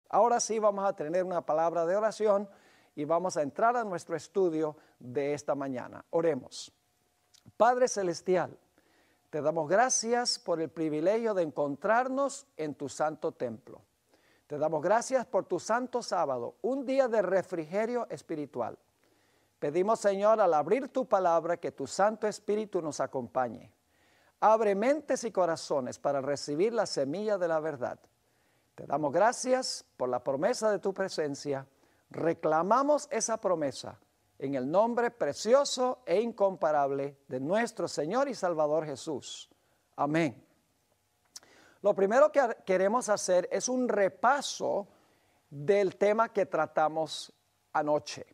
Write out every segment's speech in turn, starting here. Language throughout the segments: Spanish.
Ahora sí vamos a tener una palabra de oración y vamos a entrar a nuestro estudio de esta mañana. Oremos. Padre Celestial, te damos gracias por el privilegio de encontrarnos en tu santo templo. Te damos gracias por tu santo sábado, un día de refrigerio espiritual. Pedimos, Señor, al abrir tu palabra, que tu Santo Espíritu nos acompañe. Abre mentes y corazones para recibir la semilla de la verdad. Te damos gracias por la promesa de tu presencia. Reclamamos esa promesa en el nombre precioso e incomparable de nuestro Señor y Salvador Jesús. Amén. Lo primero que queremos hacer es un repaso del tema que tratamos anoche.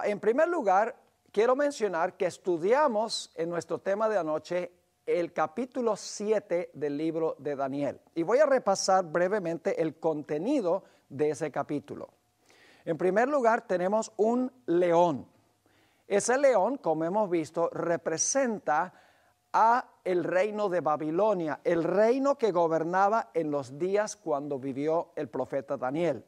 En primer lugar, quiero mencionar que estudiamos en nuestro tema de anoche el capítulo 7 del libro de Daniel. Y voy a repasar brevemente el contenido de ese capítulo. En primer lugar, tenemos un león. Ese león, como hemos visto, representa a el reino de Babilonia, el reino que gobernaba en los días cuando vivió el profeta Daniel.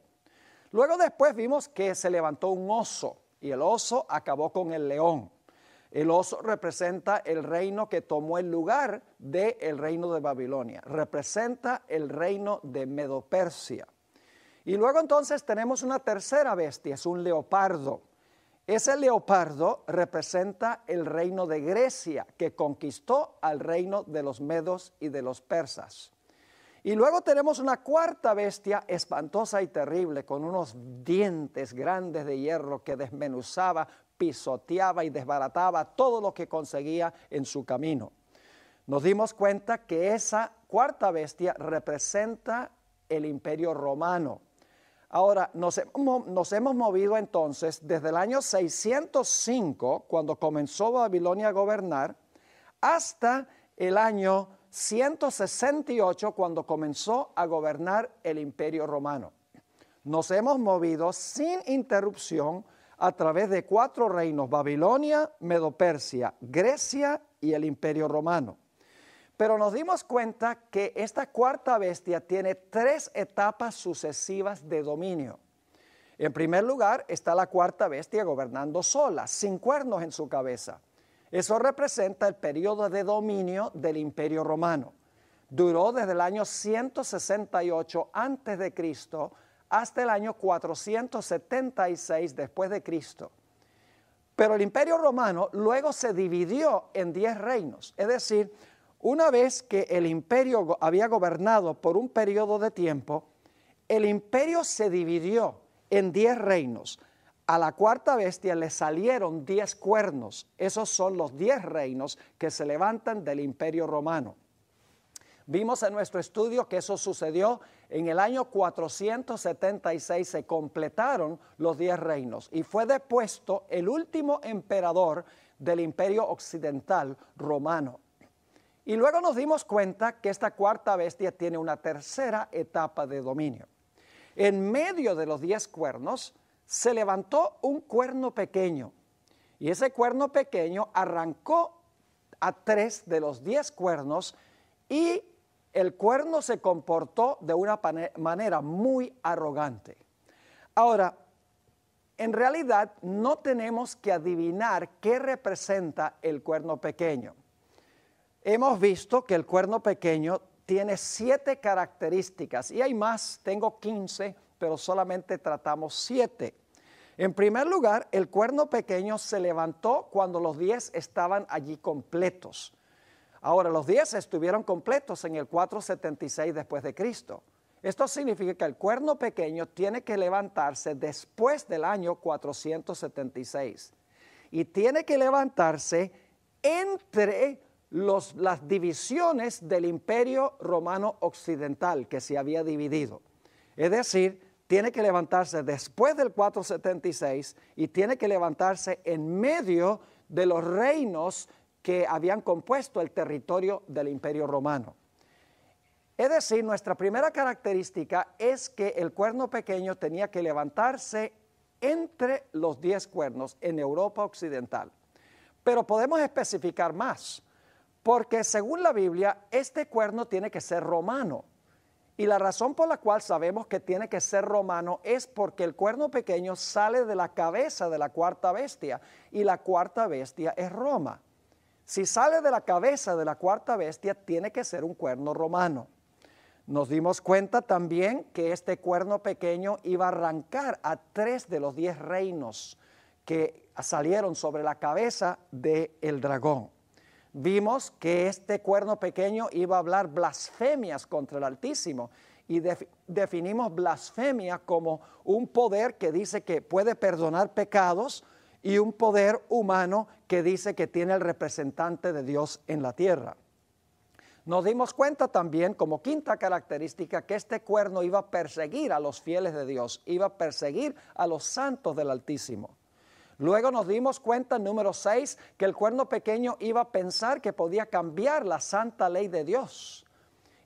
Luego después vimos que se levantó un oso y el oso acabó con el león. El oso representa el reino que tomó el lugar del reino de Babilonia. Representa el reino de Medo-Persia. Y luego entonces tenemos una tercera bestia, es un leopardo. Ese leopardo representa el reino de Grecia, que conquistó al reino de los medos y de los persas. Y luego tenemos una cuarta bestia espantosa y terrible, con unos dientes grandes de hierro que desmenuzaba, pisoteaba y desbarataba todo lo que conseguía en su camino. Nos dimos cuenta que esa cuarta bestia representa el Imperio Romano. Ahora, nos hemos movido entonces desde el año 605, cuando comenzó Babilonia a gobernar, hasta el año 168, cuando comenzó a gobernar el Imperio Romano. Nos hemos movido sin interrupción a través de 4 reinos: Babilonia, Medo-Persia, Grecia y el Imperio Romano. Pero nos dimos cuenta que esta cuarta bestia tiene 3 etapas sucesivas de dominio. En primer lugar está la cuarta bestia gobernando sola, sin cuernos en su cabeza. Eso representa el periodo de dominio del Imperio Romano. Duró desde el año 168 a.C. hasta el año 476 después de Cristo. Pero el Imperio Romano luego se dividió en 10 reinos, es decir, una vez que el imperio había gobernado por un periodo de tiempo, el imperio se dividió en 10 reinos. A la cuarta bestia le salieron 10 cuernos. Esos son los 10 reinos que se levantan del Imperio Romano. Vimos en nuestro estudio que eso sucedió en el año 476, se completaron los 10 reinos y fue depuesto el último emperador del Imperio Occidental romano. Y luego nos dimos cuenta que esta cuarta bestia tiene una tercera etapa de dominio. En medio de los 10 cuernos se levantó un cuerno pequeño. Y ese cuerno pequeño arrancó a 3 de los 10 cuernos y el cuerno se comportó de una manera muy arrogante. Ahora, en realidad no tenemos que adivinar qué representa el cuerno pequeño. Hemos visto que el cuerno pequeño tiene 7 características y hay más, tengo 15, pero solamente tratamos 7. En primer lugar, el cuerno pequeño se levantó cuando los 10 estaban allí completos. Ahora, los 10 estuvieron completos en el 476 después de Cristo. Esto significa que el cuerno pequeño tiene que levantarse después del año 476 y tiene que levantarse entre las divisiones del Imperio Romano Occidental que se había dividido. Es decir, tiene que levantarse después del 476 y tiene que levantarse en medio de los reinos que habían compuesto el territorio del Imperio Romano. Es decir, nuestra primera característica es que el cuerno pequeño tenía que levantarse entre los 10 cuernos en Europa Occidental. Pero podemos especificar más, porque según la Biblia, este cuerno tiene que ser romano. Y la razón por la cual sabemos que tiene que ser romano es porque el cuerno pequeño sale de la cabeza de la cuarta bestia y la cuarta bestia es Roma. Si sale de la cabeza de la cuarta bestia, tiene que ser un cuerno romano. Nos dimos cuenta también que este cuerno pequeño iba a arrancar a 3 de los 10 reinos que salieron sobre la cabeza del dragón. Vimos que este cuerno pequeño iba a hablar blasfemias contra el Altísimo y definimos blasfemia como un poder que dice que puede perdonar pecados y un poder humano que dice que tiene el representante de Dios en la tierra. Nos dimos cuenta también como quinta característica que este cuerno iba a perseguir a los fieles de Dios, iba a perseguir a los santos del Altísimo. Luego nos dimos cuenta, número 6, que el cuerno pequeño iba a pensar que podía cambiar la santa ley de Dios.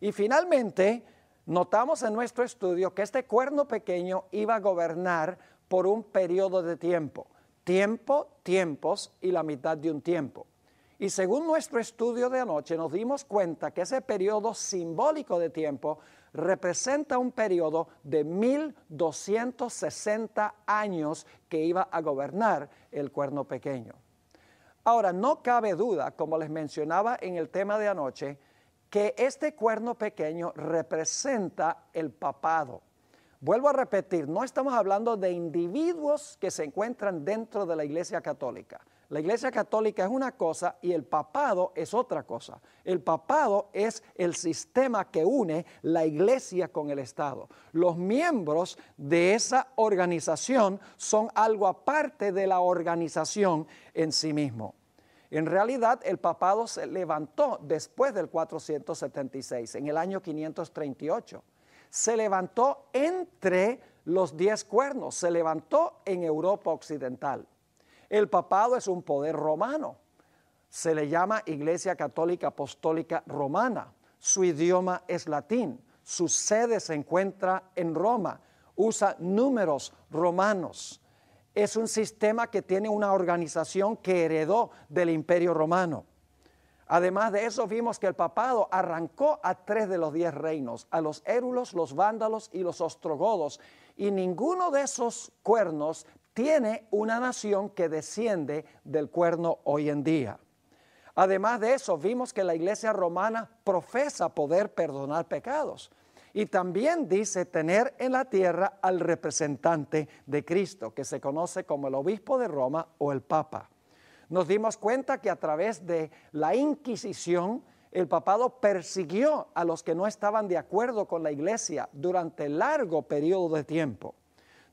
Y finalmente, notamos en nuestro estudio que este cuerno pequeño iba a gobernar por un periodo de tiempo. Tiempo, tiempos y la mitad de un tiempo. Y según nuestro estudio de anoche, nos dimos cuenta que ese periodo simbólico de tiempo representa un periodo de 1260 años que iba a gobernar el cuerno pequeño. Ahora, no cabe duda, como les mencionaba en el tema de anoche, que este cuerno pequeño representa el papado. Vuelvo a repetir, no estamos hablando de individuos que se encuentran dentro de la Iglesia Católica. La Iglesia Católica es una cosa y el papado es otra cosa. El papado es el sistema que une la Iglesia con el Estado. Los miembros de esa organización son algo aparte de la organización en sí mismo. En realidad, el papado se levantó después del 476, en el año 538. Se levantó entre los 10 cuernos, se levantó en Europa Occidental. El papado es un poder romano. Se le llama Iglesia Católica Apostólica Romana. Su idioma es latín. Su sede se encuentra en Roma. Usa números romanos. Es un sistema que tiene una organización que heredó del Imperio Romano. Además de eso, vimos que el papado arrancó a 3 de los 10 reinos, a los érulos, los vándalos y los ostrogodos, y ninguno de esos cuernos tiene una nación que desciende del cuerno hoy en día. Además de eso, vimos que la Iglesia romana profesa poder perdonar pecados y también dice tener en la tierra al representante de Cristo, que se conoce como el obispo de Roma o el Papa. Nos dimos cuenta que a través de la Inquisición, el papado persiguió a los que no estaban de acuerdo con la Iglesia durante largo periodo de tiempo.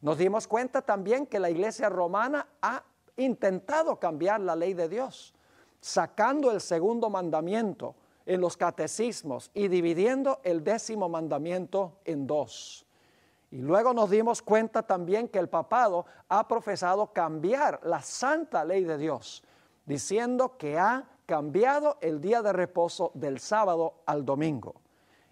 Nos dimos cuenta también que la Iglesia romana ha intentado cambiar la ley de Dios, sacando el segundo mandamiento en los catecismos y dividiendo el 10º mandamiento en 2. Y luego nos dimos cuenta también que el papado ha profesado cambiar la santa ley de Dios, diciendo que ha cambiado el día de reposo del sábado al domingo.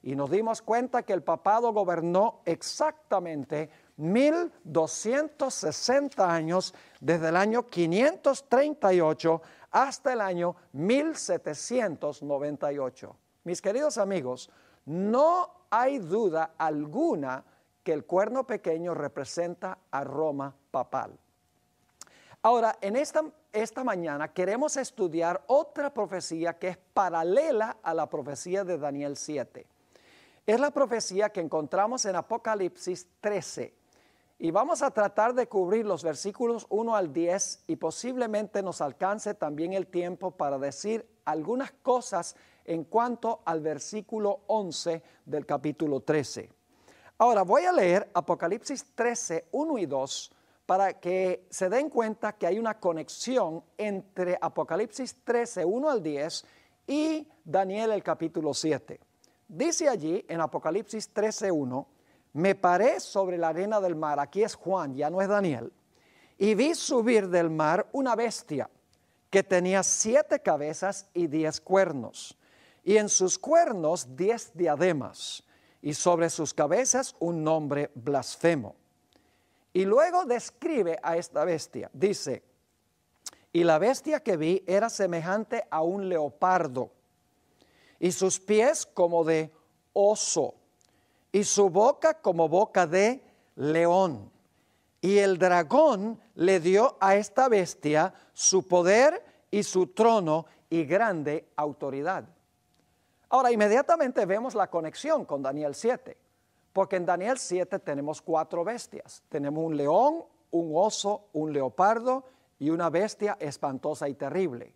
Y nos dimos cuenta que el papado gobernó exactamente 1260 años, desde el año 538 hasta el año 1798. Mis queridos amigos, no hay duda alguna que el cuerno pequeño representa a Roma papal. Ahora, en esta mañana queremos estudiar otra profecía que es paralela a la profecía de Daniel 7. Es la profecía que encontramos en Apocalipsis 13. Y vamos a tratar de cubrir los versículos 1 al 10 y posiblemente nos alcance también el tiempo para decir algunas cosas en cuanto al versículo 11 del capítulo 13. Ahora voy a leer Apocalipsis 13, 1 y 2 para que se den cuenta que hay una conexión entre Apocalipsis 13, 1 al 10 y Daniel el capítulo 7. Dice allí en Apocalipsis 13, 1, me paré sobre la arena del mar, aquí es Juan, ya no es Daniel, y vi subir del mar una bestia que tenía 7 cabezas y 10 cuernos, y en sus cuernos 10 diademas, y sobre sus cabezas un nombre blasfemo. Y luego describe a esta bestia, dice, y la bestia que vi era semejante a un leopardo, y sus pies como de oso, y su boca como boca de león. Y el dragón le dio a esta bestia su poder y su trono y grande autoridad. Ahora, inmediatamente vemos la conexión con Daniel 7, porque en Daniel 7 tenemos 4 bestias. Tenemos un león, un oso, un leopardo y una bestia espantosa y terrible.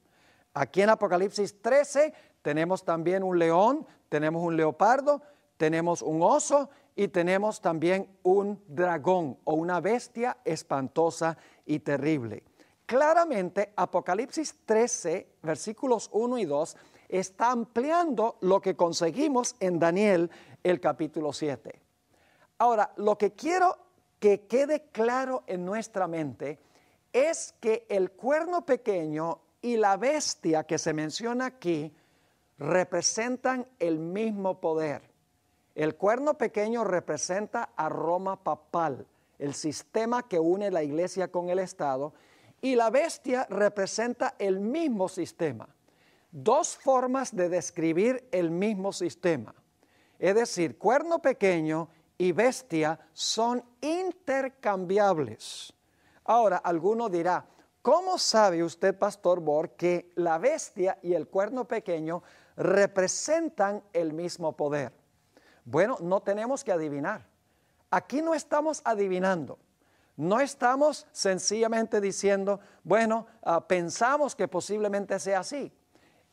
Aquí en Apocalipsis 13 tenemos también un león, tenemos un leopardo, tenemos un oso y tenemos también un dragón o una bestia espantosa y terrible. Claramente, Apocalipsis 13, versículos 1 y 2, está ampliando lo que conseguimos en Daniel, el capítulo 7. Ahora, lo que quiero que quede claro en nuestra mente es que el cuerno pequeño y la bestia que se menciona aquí representan el mismo poder. El cuerno pequeño representa a Roma papal, el sistema que une la iglesia con el Estado, y la bestia representa el mismo sistema. 2 formas de describir el mismo sistema. Es decir, cuerno pequeño y bestia son intercambiables. Ahora, alguno dirá, ¿cómo sabe usted, Pastor Borg, que la bestia y el cuerno pequeño representan el mismo poder? Bueno, no tenemos que adivinar. Aquí no estamos adivinando. No estamos sencillamente diciendo, bueno, pensamos que posiblemente sea así.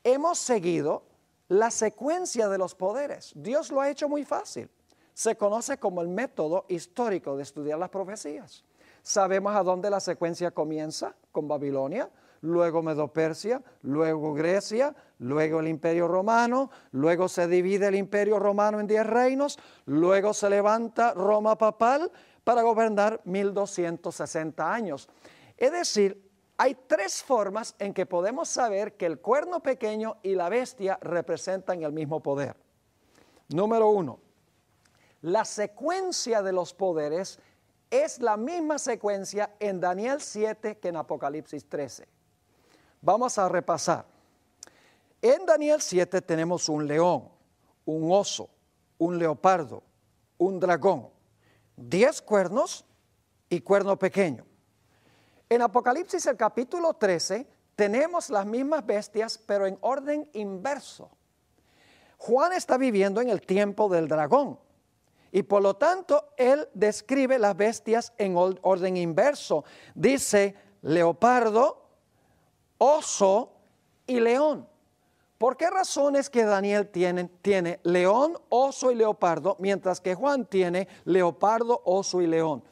Hemos seguido la secuencia de los poderes. Dios lo ha hecho muy fácil. Se conoce como el método histórico de estudiar las profecías. Sabemos a dónde la secuencia comienza, con Babilonia, luego Medo-Persia, luego Grecia, luego el Imperio Romano, luego se divide el Imperio Romano en 10 reinos, luego se levanta Roma papal para gobernar 1260 años. Es decir, hay 3 formas en que podemos saber que el cuerno pequeño y la bestia representan el mismo poder. Número 1, la secuencia de los poderes es la misma secuencia en Daniel 7 que en Apocalipsis 13. Vamos a repasar. En Daniel 7 tenemos un león, un oso, un leopardo, un dragón, 10 cuernos y cuerno pequeño. En Apocalipsis el capítulo 13 tenemos las mismas bestias pero en orden inverso. Juan está viviendo en el tiempo del dragón y por lo tanto él describe las bestias en orden inverso. Dice leopardo, oso y león. ¿Por qué razón es que Daniel tiene león, oso y leopardo, mientras que Juan tiene leopardo, oso y león?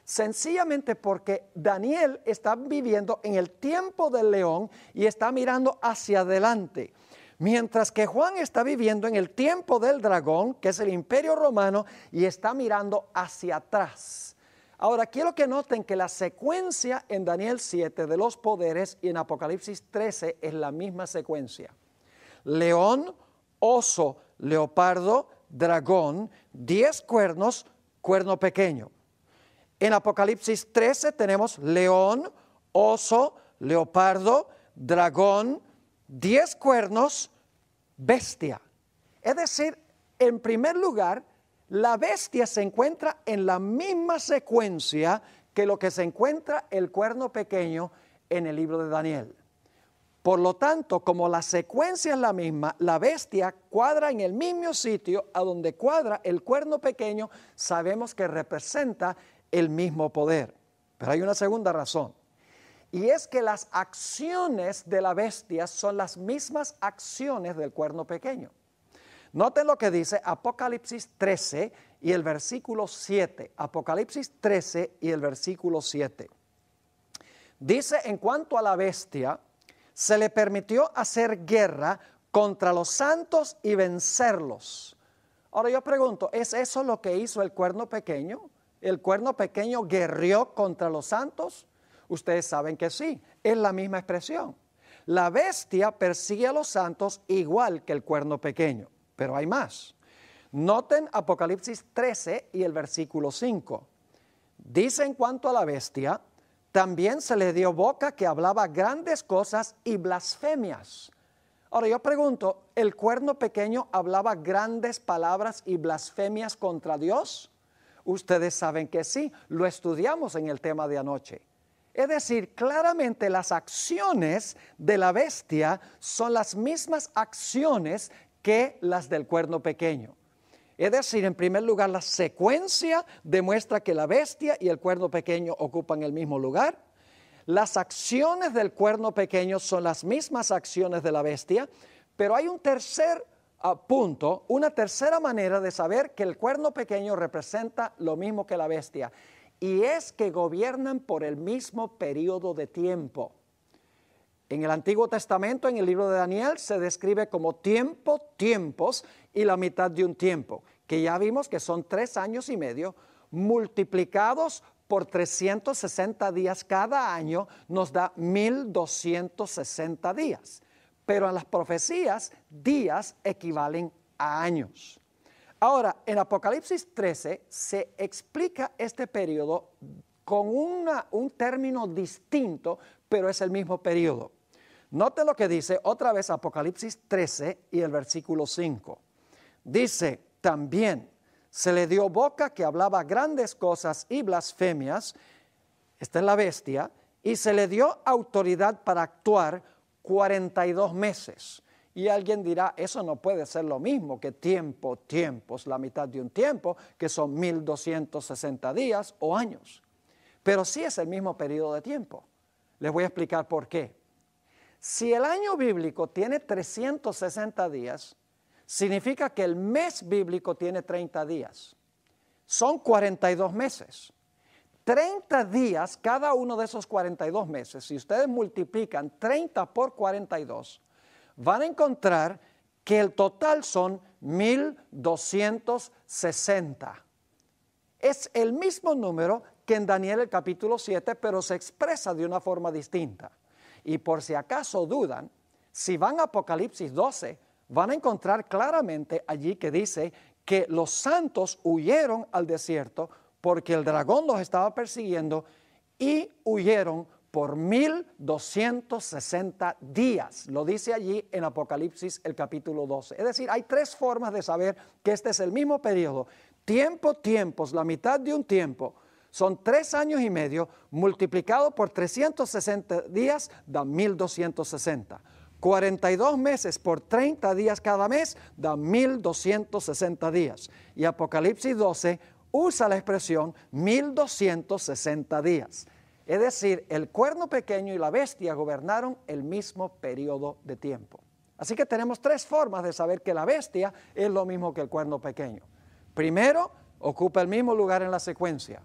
Sencillamente porque Daniel está viviendo en el tiempo del león y está mirando hacia adelante, mientras que Juan está viviendo en el tiempo del dragón, que es el Imperio Romano, y está mirando hacia atrás. Ahora, quiero que noten que la secuencia en Daniel 7 de los poderes y en Apocalipsis 13 es la misma secuencia. León, oso, leopardo, dragón, 10 cuernos, cuerno pequeño. En Apocalipsis 13 tenemos león, oso, leopardo, dragón, 10 cuernos, bestia. Es decir, en primer lugar, la bestia se encuentra en la misma secuencia que lo que se encuentra el cuerno pequeño en el libro de Daniel. Por lo tanto, como la secuencia es la misma, la bestia cuadra en el mismo sitio a donde cuadra el cuerno pequeño, sabemos que representa el mismo poder. Pero hay una segunda razón, y es que las acciones de la bestia son las mismas acciones del cuerno pequeño. Noten lo que dice Apocalipsis 13 y el versículo 7. Apocalipsis 13 y el versículo 7. Dice, en cuanto a la bestia, se le permitió hacer guerra contra los santos y vencerlos. Ahora yo pregunto, ¿es eso lo que hizo el cuerno pequeño? ¿El cuerno pequeño guerrió contra los santos? Ustedes saben que sí, es la misma expresión. La bestia persigue a los santos igual que el cuerno pequeño, pero hay más. Noten Apocalipsis 13 y el versículo 5. Dice en cuanto a la bestia, también se le dio boca que hablaba grandes cosas y blasfemias. Ahora yo pregunto, ¿el cuerno pequeño hablaba grandes palabras y blasfemias contra Dios? Ustedes saben que sí, lo estudiamos en el tema de anoche. Es decir, claramente las acciones de la bestia son las mismas acciones que las del cuerno pequeño. Es decir, en primer lugar, la secuencia demuestra que la bestia y el cuerno pequeño ocupan el mismo lugar. Las acciones del cuerno pequeño son las mismas acciones de la bestia, pero hay un tercer punto, una tercera manera de saber que el cuerno pequeño representa lo mismo que la bestia, y es que gobiernan por el mismo periodo de tiempo. En el Antiguo Testamento, en el libro de Daniel, se describe como tiempo, tiempos y la mitad de un tiempo, que ya vimos que son 3 años y medio, multiplicados por 360 días cada año, nos da 1260 días. Pero en las profecías, días equivalen a años. Ahora, en Apocalipsis 13 se explica este periodo con un término distinto, pero es el mismo periodo. Note lo que dice otra vez Apocalipsis 13 y el versículo 5. Dice, también se le dio boca que hablaba grandes cosas y blasfemias, esta es la bestia, y se le dio autoridad para actuar 42 meses. Y alguien dirá, eso no puede ser lo mismo que tiempo, tiempos, la mitad de un tiempo, que son 1260 días o años. Pero sí es el mismo periodo de tiempo. Les voy a explicar por qué. Si el año bíblico tiene 360 días, significa que el mes bíblico tiene 30 días. Son 42 meses. 30 días, cada uno de esos 42 meses, si ustedes multiplican 30 por 42, van a encontrar que el total son 1260. Es el mismo número que en Daniel el capítulo 7, pero se expresa de una forma distinta. Y por si acaso dudan, si van a Apocalipsis 12, van a encontrar claramente allí que dice que los santos huyeron al desierto porque el dragón los estaba persiguiendo y huyeron por 1260 días. Lo dice allí en Apocalipsis el capítulo 12. Es decir, hay 3 formas de saber que este es el mismo periodo. Tiempo, tiempos, la mitad de un tiempo. Son 3 años y medio multiplicado por 360 días da 1260. 42 meses por 30 días cada mes da 1260 días. Y Apocalipsis 12 usa la expresión 1260 días. Es decir, el cuerno pequeño y la bestia gobernaron el mismo periodo de tiempo. Así que tenemos 3 formas de saber que la bestia es lo mismo que el cuerno pequeño. Primero, ocupa el mismo lugar en la secuencia.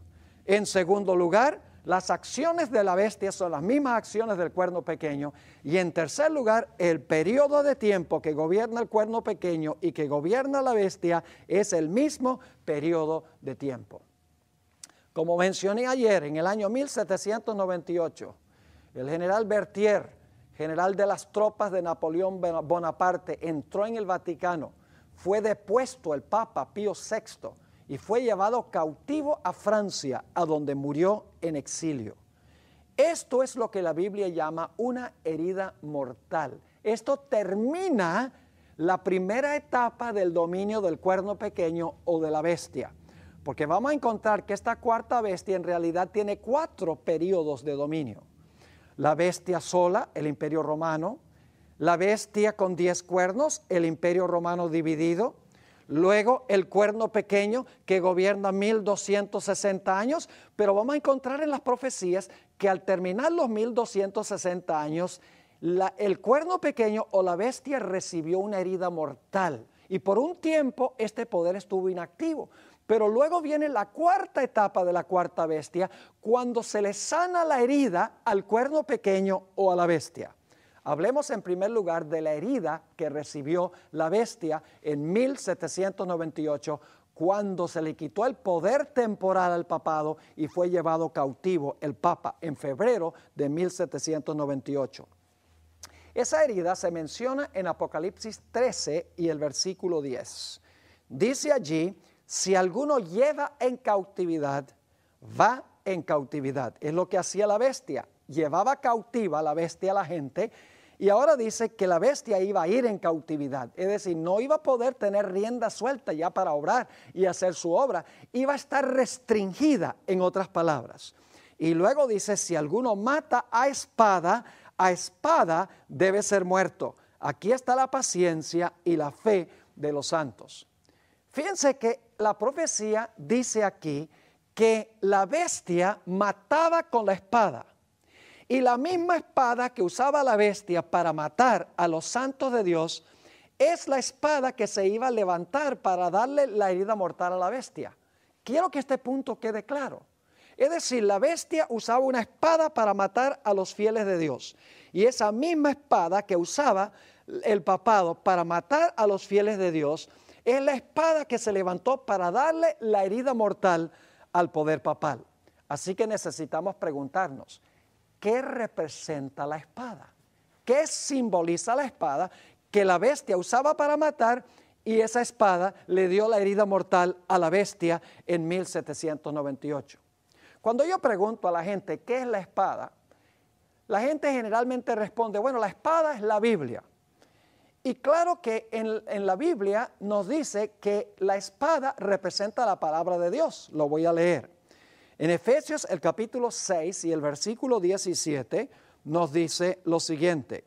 En segundo lugar, las acciones de la bestia son las mismas acciones del cuerno pequeño. Y en tercer lugar, el periodo de tiempo que gobierna el cuerno pequeño y que gobierna la bestia es el mismo periodo de tiempo. Como mencioné ayer, en el año 1798, el general Berthier, general de las tropas de Napoleón Bonaparte, entró en el Vaticano, fue depuesto el Papa Pío VI y fue llevado cautivo a Francia, a donde murió en exilio. Esto es lo que la Biblia llama una herida mortal. Esto termina la primera etapa del dominio del cuerno pequeño o de la bestia. Porque vamos a encontrar que esta cuarta bestia en realidad tiene 4 periodos de dominio. La bestia sola, el Imperio Romano. La bestia con 10 cuernos, el Imperio Romano dividido. Luego el cuerno pequeño que gobierna 1260 años. Pero vamos a encontrar en las profecías que al terminar los 1260 años, el cuerno pequeño o la bestia recibió una herida mortal. Y por un tiempo este poder estuvo inactivo. Pero luego viene la cuarta etapa de la cuarta bestia, cuando se le sana la herida al cuerno pequeño o a la bestia. Hablemos en primer lugar de la herida que recibió la bestia en 1798, cuando se le quitó el poder temporal al papado y fue llevado cautivo el papa en febrero de 1798. Esa herida se menciona en Apocalipsis 13 y el versículo 10. Dice allí: si alguno lleva en cautividad, va en cautividad. Es lo que hacía la bestia. Llevaba cautiva la bestia a la gente Y ahora dice que la bestia iba a ir en cautividad, es decir, no iba a poder tener rienda suelta ya para obrar y hacer su obra, iba a estar restringida, en otras palabras. Y luego dice, si alguno mata a espada debe ser muerto. Aquí está la paciencia y la fe de los santos. Fíjense que la profecía dice aquí que la bestia mataba con la espada. Y la misma espada que usaba la bestia para matar a los santos de Dios es la espada que se iba a levantar para darle la herida mortal a la bestia. Quiero que este punto quede claro. Es decir, la bestia usaba una espada para matar a los fieles de Dios. Y esa misma espada que usaba el papado para matar a los fieles de Dios es la espada que se levantó para darle la herida mortal al poder papal. Así que necesitamos preguntarnos, ¿qué representa la espada? ¿Qué simboliza la espada que la bestia usaba para matar y esa espada le dio la herida mortal a la bestia en 1798? Cuando yo pregunto a la gente, ¿qué es la espada? La gente generalmente responde, bueno, la espada es la Biblia. Y claro que en la Biblia nos dice que la espada representa la palabra de Dios. Lo voy a leer. En Efesios el capítulo 6 y el versículo 17 nos dice lo siguiente.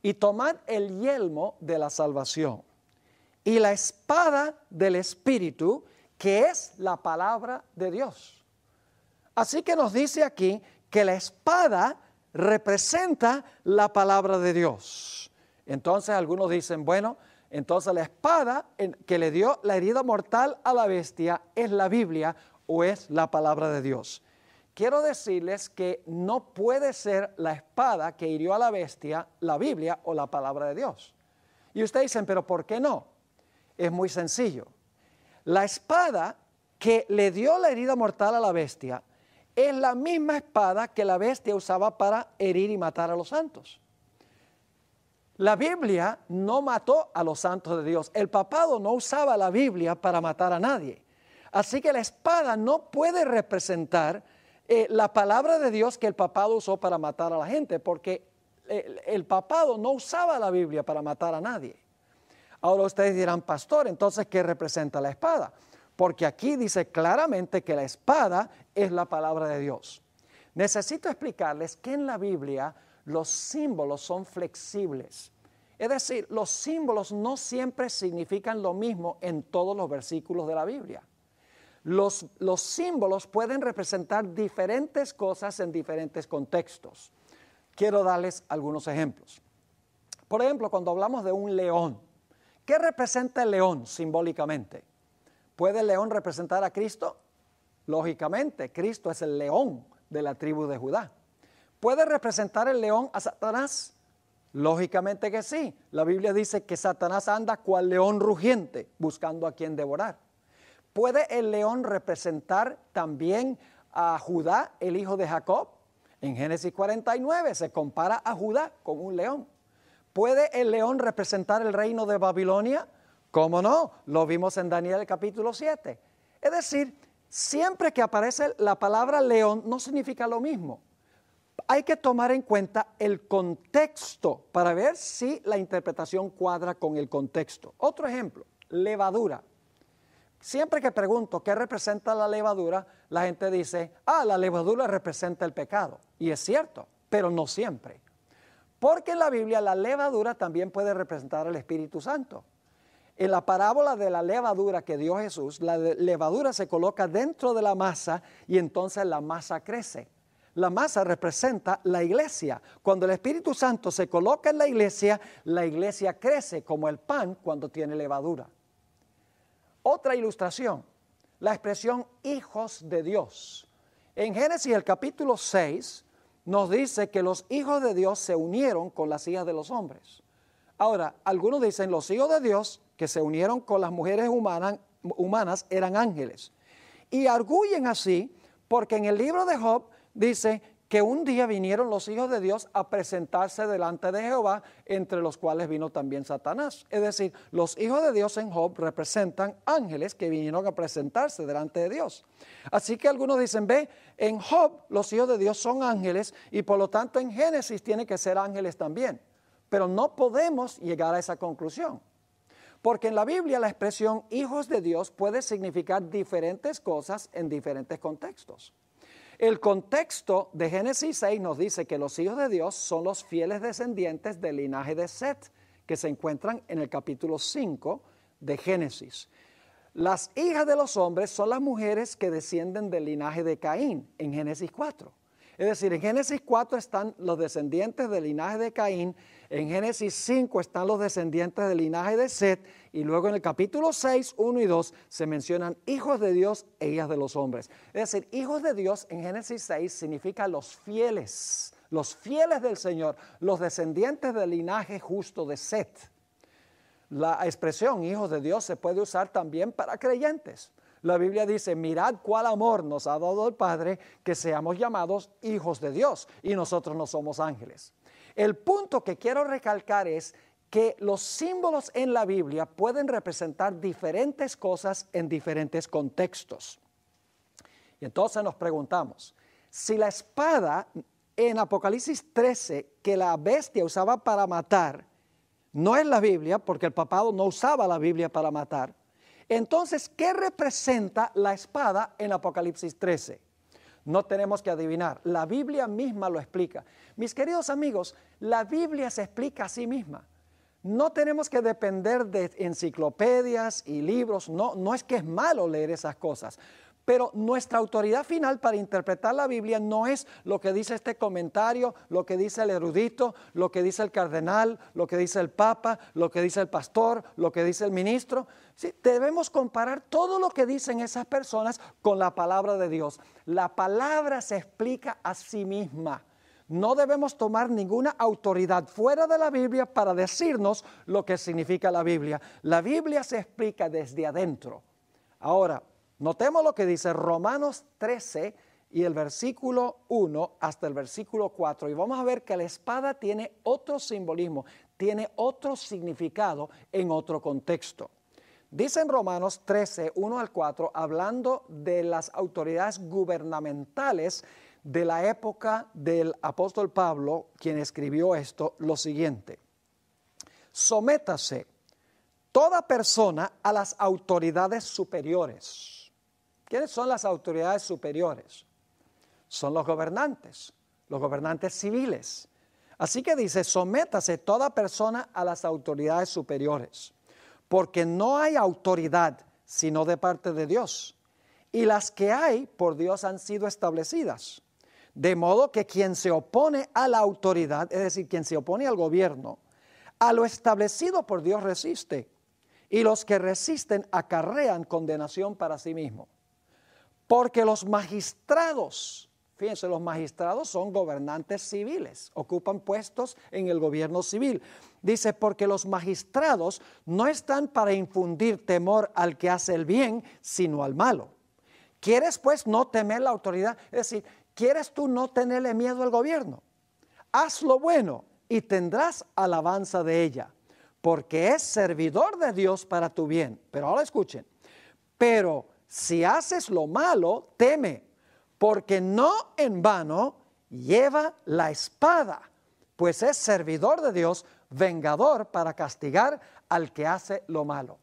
Y tomad el yelmo de la salvación y la espada del Espíritu, que es la palabra de Dios. Así que nos dice aquí que la espada representa la palabra de Dios. Entonces algunos dicen, bueno, entonces la espada que le dio la herida mortal a la bestia es la Biblia o es la palabra de Dios. Quiero decirles que no puede ser la espada que hirió a la bestia la Biblia o la palabra de Dios. Y ustedes dicen, pero ¿por qué no? Es muy sencillo. La espada que le dio la herida mortal a la bestia es la misma espada que la bestia usaba para herir y matar a los santos. La Biblia no mató a los santos de Dios. El papado no usaba la Biblia para matar a nadie. Así que la espada no puede representar la palabra de Dios que el papado usó para matar a la gente, porque el papado no usaba la Biblia para matar a nadie. Ahora ustedes dirán, pastor, entonces, ¿qué representa la espada? Porque aquí dice claramente que la espada es la palabra de Dios. Necesito explicarles que en la Biblia los símbolos son flexibles. Es decir, los símbolos no siempre significan lo mismo en todos los versículos de la Biblia. Los símbolos pueden representar diferentes cosas en diferentes contextos. Quiero darles algunos ejemplos. Por ejemplo, cuando hablamos de un león, ¿qué representa el león simbólicamente? ¿Puede el león representar a Cristo? Lógicamente, Cristo es el león de la tribu de Judá. ¿Puede representar el león a Satanás? Lógicamente que sí. La Biblia dice que Satanás anda cual león rugiente, buscando a quien devorar. ¿Puede el león representar también a Judá, el hijo de Jacob? En Génesis 49 se compara a Judá con un león. ¿Puede el león representar el reino de Babilonia? ¿Cómo no? Lo vimos en Daniel capítulo 7. Es decir, siempre que aparece la palabra león no significa lo mismo. Hay que tomar en cuenta el contexto para ver si la interpretación cuadra con el contexto. Otro ejemplo, levadura. Siempre que pregunto qué representa la levadura, la gente dice, la levadura representa el pecado. Y es cierto, pero no siempre. Porque en la Biblia la levadura también puede representar al Espíritu Santo. En la parábola de la levadura que dio Jesús, la levadura se coloca dentro de la masa y entonces la masa crece. La masa representa la iglesia. Cuando el Espíritu Santo se coloca en la iglesia crece como el pan cuando tiene levadura. Otra ilustración, la expresión hijos de Dios. En Génesis el capítulo 6 nos dice que los hijos de Dios se unieron con las hijas de los hombres. Ahora, algunos dicen los hijos de Dios que se unieron con las mujeres humanas eran ángeles. Y arguyen así porque en el libro de Job dice que un día vinieron los hijos de Dios a presentarse delante de Jehová, entre los cuales vino también Satanás. Es decir, los hijos de Dios en Job representan ángeles que vinieron a presentarse delante de Dios. Así que algunos dicen, ve, en Job los hijos de Dios son ángeles y por lo tanto en Génesis tiene que ser ángeles también. Pero no podemos llegar a esa conclusión. Porque en la Biblia la expresión hijos de Dios puede significar diferentes cosas en diferentes contextos. El contexto de Génesis 6 nos dice que los hijos de Dios son los fieles descendientes del linaje de Set, que se encuentran en el capítulo 5 de Génesis. Las hijas de los hombres son las mujeres que descienden del linaje de Caín, en Génesis 4. Es decir, en Génesis 4 están los descendientes del linaje de Caín, en Génesis 5 están los descendientes del linaje de Set, y luego en el capítulo 6, 1 y 2 se mencionan hijos de Dios e hijas de los hombres. Es decir, hijos de Dios en Génesis 6 significa los fieles del Señor, los descendientes del linaje justo de Set. La expresión hijos de Dios se puede usar también para creyentes. La Biblia dice, mirad cuál amor nos ha dado el Padre, que seamos llamados hijos de Dios, y nosotros no somos ángeles. El punto que quiero recalcar es que los símbolos en la Biblia pueden representar diferentes cosas en diferentes contextos. Y entonces nos preguntamos, si la espada en Apocalipsis 13, que la bestia usaba para matar, no es la Biblia, porque el papado no usaba la Biblia para matar, entonces, ¿qué representa la espada en Apocalipsis 13? No tenemos que adivinar, la Biblia misma lo explica. Mis queridos amigos, la Biblia se explica a sí misma. No tenemos que depender de enciclopedias y libros, no es que es malo leer esas cosas. Pero nuestra autoridad final para interpretar la Biblia no es lo que dice este comentario, lo que dice el erudito, lo que dice el cardenal, lo que dice el papa, lo que dice el pastor, lo que dice el ministro. Sí, debemos comparar todo lo que dicen esas personas con la palabra de Dios. La palabra se explica a sí misma. No debemos tomar ninguna autoridad fuera de la Biblia para decirnos lo que significa la Biblia. La Biblia se explica desde adentro. Ahora, notemos lo que dice Romanos 13 y el versículo 1 hasta el versículo 4. Y vamos a ver que la espada tiene otro simbolismo, tiene otro significado en otro contexto. Dice en Romanos 13, 1 al 4, hablando de las autoridades gubernamentales de la época del apóstol Pablo, quien escribió esto, lo siguiente: sométase toda persona a las autoridades superiores. ¿Quiénes son las autoridades superiores? Son los gobernantes civiles. Así que dice, sométase toda persona a las autoridades superiores, porque no hay autoridad sino de parte de Dios, y las que hay por Dios han sido establecidas. De modo que quien se opone a la autoridad, es decir, quien se opone al gobierno, a lo establecido por Dios resiste, y los que resisten acarrean condenación para sí mismos. Porque los magistrados, fíjense, los magistrados son gobernantes civiles, ocupan puestos en el gobierno civil. Dice, porque los magistrados no están para infundir temor al que hace el bien, sino al malo. ¿Quieres pues no temer la autoridad? Es decir, ¿quieres tú no tenerle miedo al gobierno? Haz lo bueno y tendrás alabanza de ella, porque es servidor de Dios para tu bien. Pero ahora escuchen, pero si haces lo malo, teme, porque no en vano lleva la espada, pues es servidor de Dios, vengador para castigar al que hace lo malo.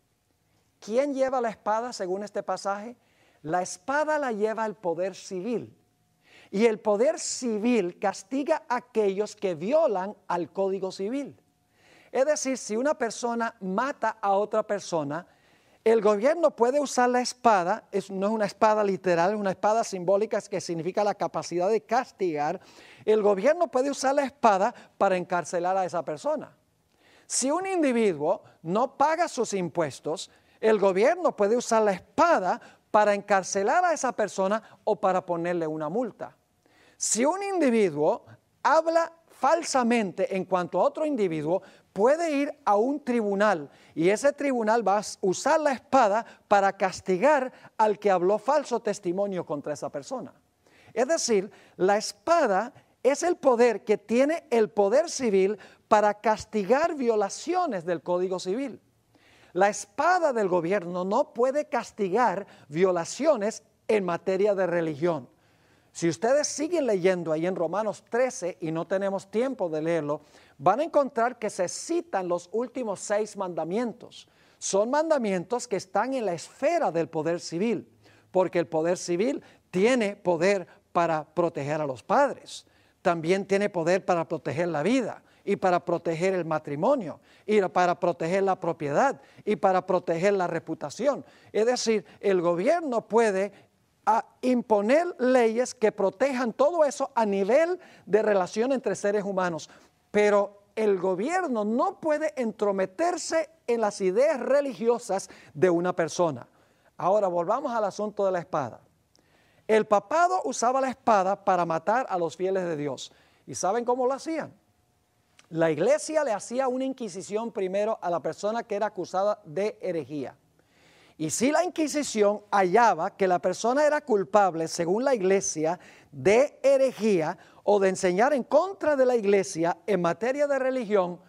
¿Quién lleva la espada según este pasaje? La espada la lleva el poder civil. Y el poder civil castiga a aquellos que violan al Código Civil. Es decir, si una persona mata a otra persona, el gobierno puede usar la espada, no es una espada literal, es una espada simbólica que significa la capacidad de castigar. El gobierno puede usar la espada para encarcelar a esa persona. Si un individuo no paga sus impuestos, el gobierno puede usar la espada para encarcelar a esa persona o para ponerle una multa. Si un individuo habla falsamente en cuanto a otro individuo, puede ir a un tribunal y ese tribunal va a usar la espada para castigar al que habló falso testimonio contra esa persona. Es decir, la espada es el poder que tiene el poder civil para castigar violaciones del Código Civil. La espada del gobierno no puede castigar violaciones en materia de religión. Si ustedes siguen leyendo ahí en Romanos 13 y no tenemos tiempo de leerlo, van a encontrar que se citan los últimos 6 mandamientos. Son mandamientos que están en la esfera del poder civil, porque el poder civil tiene poder para proteger a los padres, también tiene poder para proteger la vida y para proteger el matrimonio y para proteger la propiedad y para proteger la reputación. Es decir, el gobierno puede imponer leyes que protejan todo eso a nivel de relación entre seres humanos, pero el gobierno no puede entrometerse en las ideas religiosas de una persona. Ahora volvamos al asunto de la espada. El papado usaba la espada para matar a los fieles de Dios. ¿Y saben cómo lo hacían? La iglesia le hacía una inquisición primero a la persona que era acusada de herejía. Y si la Inquisición hallaba que la persona era culpable, según la iglesia, de herejía o de enseñar en contra de la iglesia en materia de religión,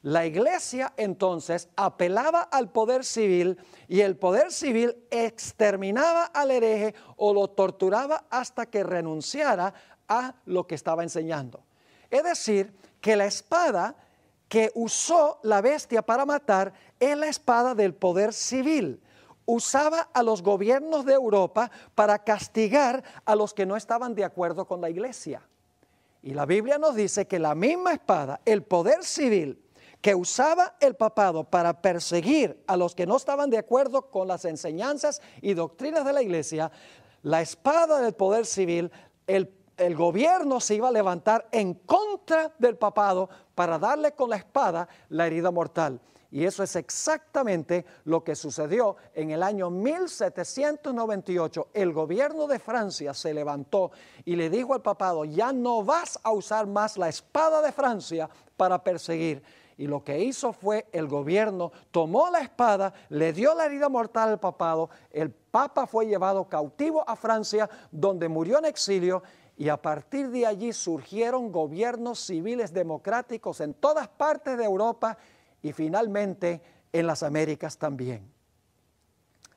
la iglesia entonces apelaba al poder civil y el poder civil exterminaba al hereje o lo torturaba hasta que renunciara a lo que estaba enseñando. Es decir, que la espada que usó la bestia para matar es la espada del poder civil. Usaba a los gobiernos de Europa para castigar a los que no estaban de acuerdo con la iglesia. Y la Biblia nos dice que la misma espada, el poder civil que usaba el papado para perseguir a los que no estaban de acuerdo con las enseñanzas y doctrinas de la iglesia, la espada del poder civil, el gobierno se iba a levantar en contra del papado para darle con la espada la herida mortal. Y eso es exactamente lo que sucedió en el año 1798. El gobierno de Francia se levantó y le dijo al papado: ya no vas a usar más la espada de Francia para perseguir. Y lo que hizo fue el gobierno tomó la espada, le dio la herida mortal al papado, el papa fue llevado cautivo a Francia, donde murió en exilio, y a partir de allí surgieron gobiernos civiles democráticos en todas partes de Europa y finalmente en las Américas también.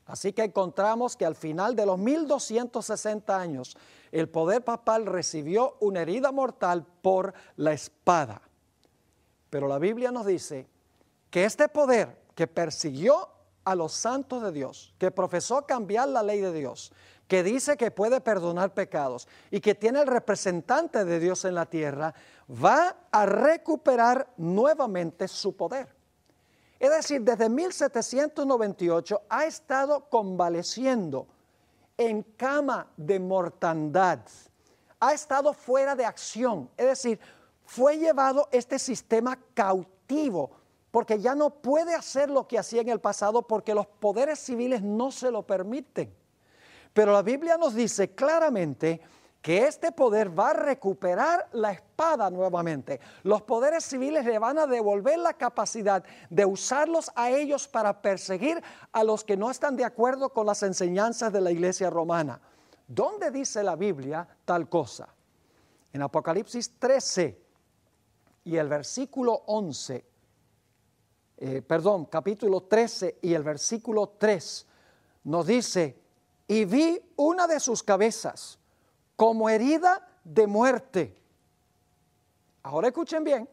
Así que encontramos que al final de los 1260 años, el poder papal recibió una herida mortal por la espada. Pero la Biblia nos dice que este poder que persiguió a los santos de Dios, que profesó cambiar la ley de Dios, que dice que puede perdonar pecados y que tiene el representante de Dios en la tierra, va a recuperar nuevamente su poder. Es decir, desde 1798 ha estado convaleciendo en cama de mortandad, ha estado fuera de acción, es decir, fue llevado este sistema cautivo, porque ya no puede hacer lo que hacía en el pasado porque los poderes civiles no se lo permiten. Pero la Biblia nos dice claramente que este poder va a recuperar la espada nuevamente. Los poderes civiles le van a devolver la capacidad de usarlos a ellos para perseguir a los que no están de acuerdo con las enseñanzas de la iglesia romana. ¿Dónde dice la Biblia tal cosa? En Apocalipsis 13 y el versículo 11, capítulo 13 y el versículo 3 nos dice: y vi una de sus cabezas como herida de muerte. Ahora escuchen bien,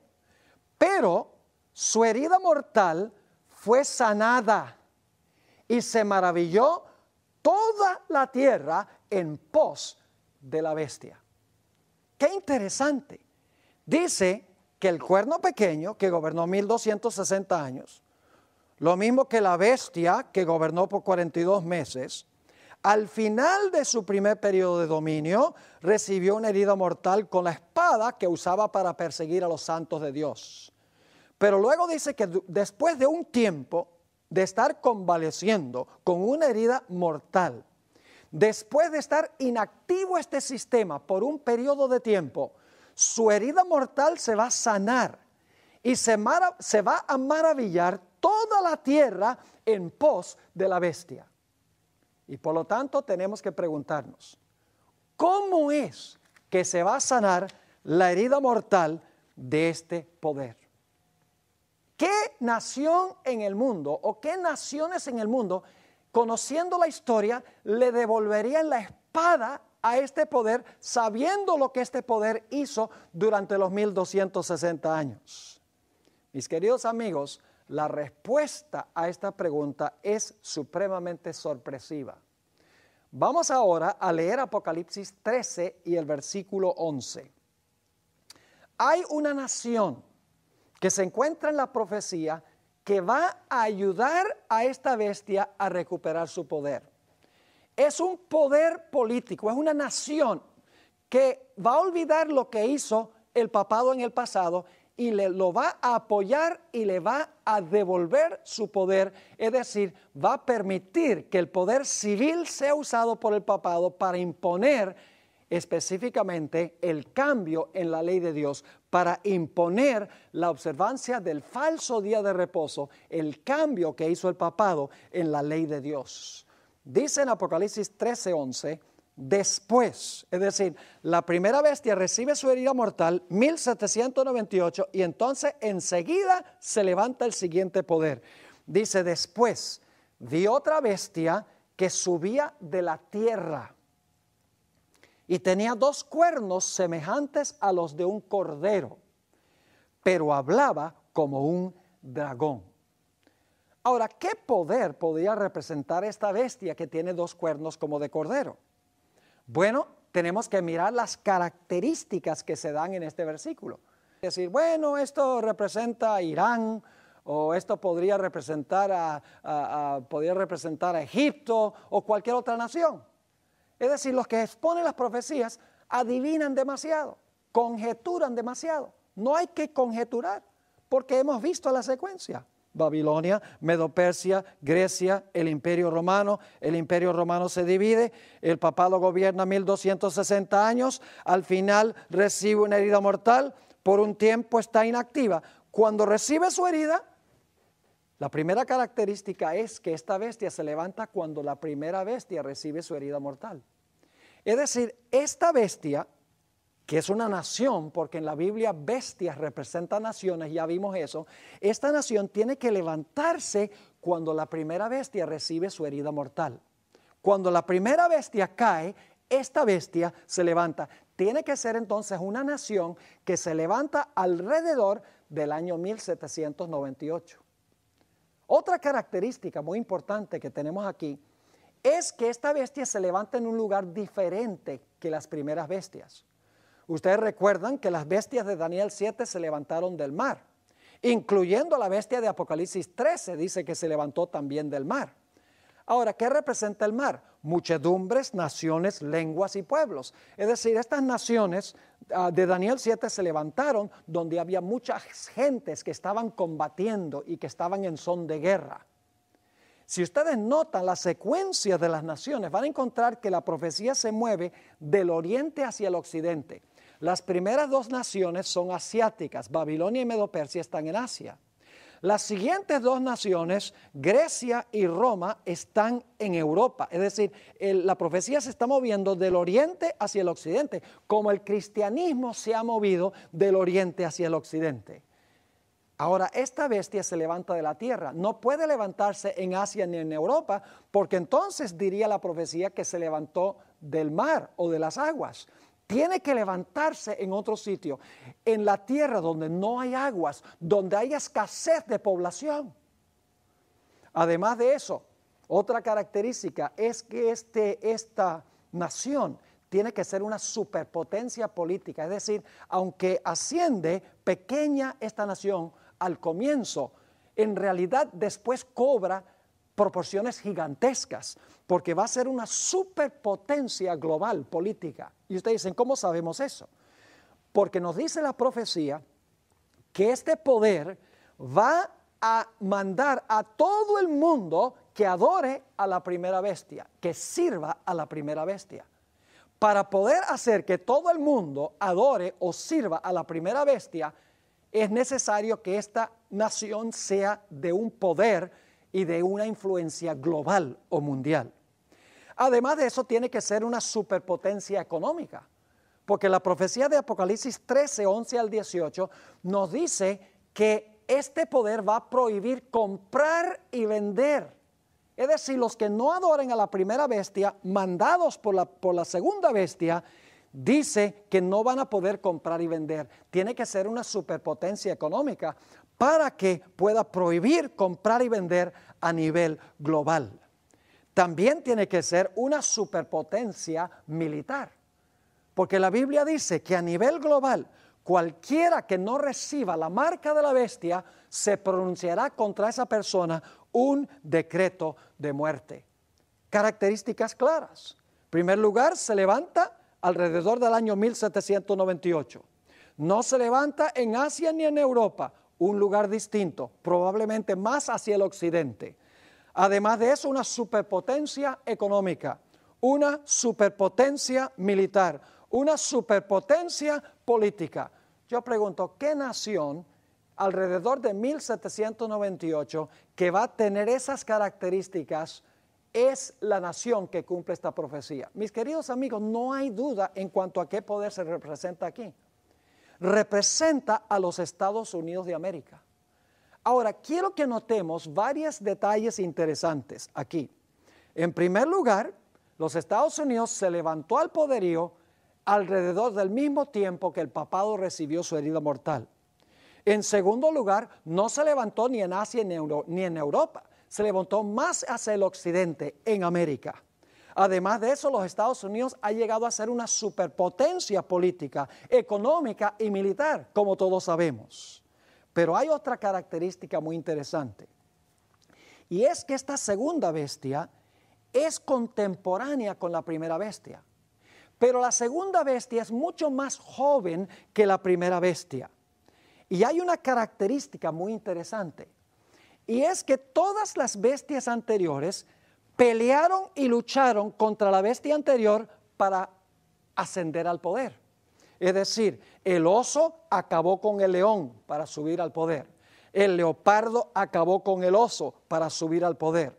pero su herida mortal fue sanada y se maravilló toda la tierra en pos de la bestia. Qué interesante. Dice que el cuerno pequeño, que gobernó 1260 años, lo mismo que la bestia, que gobernó por 42 meses, al final de su primer periodo de dominio, recibió una herida mortal con la espada que usaba para perseguir a los santos de Dios. Pero luego dice que después de un tiempo de estar convaleciendo con una herida mortal, después de estar inactivo este sistema por un periodo de tiempo, su herida mortal se va a sanar y se va a maravillar toda la tierra en pos de la bestia. Y por lo tanto tenemos que preguntarnos, ¿cómo es que se va a sanar la herida mortal de este poder? ¿Qué nación en el mundo o qué naciones en el mundo, conociendo la historia, le devolverían la espada a este poder, sabiendo lo que este poder hizo durante los 1260 años? Mis queridos amigos, la respuesta a esta pregunta es supremamente sorpresiva. Vamos ahora a leer Apocalipsis 13 y el versículo 11. Hay una nación que se encuentra en la profecía que va a ayudar a esta bestia a recuperar su poder. Es un poder político, es una nación que va a olvidar lo que hizo el papado en el pasado y lo va a apoyar y le va a devolver su poder, es decir, va a permitir que el poder civil sea usado por el papado para imponer específicamente el cambio en la ley de Dios, para imponer la observancia del falso día de reposo, el cambio que hizo el papado en la ley de Dios. Dice en Apocalipsis 13:11, después, es decir, la primera bestia recibe su herida mortal, 1798, y entonces enseguida se levanta el siguiente poder. Dice, después vi otra bestia que subía de la tierra y tenía 2 cuernos semejantes a los de un cordero, pero hablaba como un dragón. Ahora, ¿qué poder podría representar esta bestia que tiene 2 cuernos como de cordero? Bueno, tenemos que mirar las características que se dan en este versículo. Es decir, bueno, esto representa a Irán, o esto podría representar a Egipto o cualquier otra nación. Es decir, los que exponen las profecías adivinan demasiado, conjeturan demasiado. No hay que conjeturar, porque hemos visto la secuencia. Babilonia, Medo-Persia, Grecia, el Imperio Romano. El Imperio Romano se divide, el papado gobierna 1260 años, al final recibe una herida mortal, por un tiempo está inactiva. Cuando recibe su herida, la primera característica es que esta bestia se levanta cuando la primera bestia recibe su herida mortal. Es decir, esta bestia, que es una nación, porque en la Biblia bestias representan naciones, ya vimos eso, esta nación tiene que levantarse cuando la primera bestia recibe su herida mortal. Cuando la primera bestia cae, esta bestia se levanta. Tiene que ser entonces una nación que se levanta alrededor del año 1798. Otra característica muy importante que tenemos aquí es que esta bestia se levanta en un lugar diferente que las primeras bestias. Ustedes recuerdan que las bestias de Daniel 7 se levantaron del mar, incluyendo la bestia de Apocalipsis 13, dice que se levantó también del mar. Ahora, ¿qué representa el mar? Muchedumbres, naciones, lenguas y pueblos. Es decir, estas naciones de Daniel 7 se levantaron donde había muchas gentes que estaban combatiendo y que estaban en son de guerra. Si ustedes notan la secuencia de las naciones, van a encontrar que la profecía se mueve del oriente hacia el occidente. Las primeras 2 naciones son asiáticas, Babilonia y Medo-Persia están en Asia. Las siguientes 2 naciones, Grecia y Roma, están en Europa. Es decir, la profecía se está moviendo del oriente hacia el occidente, como el cristianismo se ha movido del oriente hacia el occidente. Ahora, esta bestia se levanta de la tierra. No puede levantarse en Asia ni en Europa, porque entonces diría la profecía que se levantó del mar o de las aguas. Tiene que levantarse en otro sitio, en la tierra donde no hay aguas, donde hay escasez de población. Además de eso, otra característica es que esta nación tiene que ser una superpotencia política. Es decir, aunque asciende pequeña esta nación al comienzo, en realidad después cobra proporciones gigantescas, porque va a ser una superpotencia global política. Y ustedes dicen, ¿cómo sabemos eso? Porque nos dice la profecía que este poder va a mandar a todo el mundo que adore a la primera bestia, que sirva a la primera bestia. Para poder hacer que todo el mundo adore o sirva a la primera bestia, es necesario que esta nación sea de un poder y de una influencia global o mundial. Además de eso, tiene que ser una superpotencia económica, porque la profecía de Apocalipsis 13, 11 al 18 nos dice que este poder va a prohibir comprar y vender. Es decir, los que no adoren a la primera bestia, mandados por la segunda bestia, dice que no van a poder comprar y vender. Tiene que ser una superpotencia económica para que pueda prohibir comprar y vender a nivel global. También tiene que ser una superpotencia militar, porque la Biblia dice que a nivel global, cualquiera que no reciba la marca de la bestia, se pronunciará contra esa persona un decreto de muerte. Características claras. En primer lugar, se levanta alrededor del año 1798. No se levanta en Asia ni en Europa, un lugar distinto, probablemente más hacia el occidente. Además de eso, una superpotencia económica, una superpotencia militar, una superpotencia política. Yo pregunto, ¿qué nación alrededor de 1798 que va a tener esas características es la nación que cumple esta profecía? Mis queridos amigos, no hay duda en cuanto a qué poder se representa aquí. Representa a los Estados Unidos de América. Ahora, quiero que notemos varios detalles interesantes aquí. En primer lugar, los Estados Unidos se levantó al poderío alrededor del mismo tiempo que el papado recibió su herida mortal. En segundo lugar, no se levantó ni en Asia ni en Europa, se levantó más hacia el occidente, en América. Además de eso, los Estados Unidos ha llegado a ser una superpotencia política, económica y militar, como todos sabemos. Pero hay otra característica muy interesante, y es que esta segunda bestia es contemporánea con la primera bestia. Pero la segunda bestia es mucho más joven que la primera bestia. Y hay una característica muy interesante, y es que todas las bestias anteriores pelearon y lucharon contra la bestia anterior para ascender al poder. Es decir, el oso acabó con el león para subir al poder. El leopardo acabó con el oso para subir al poder.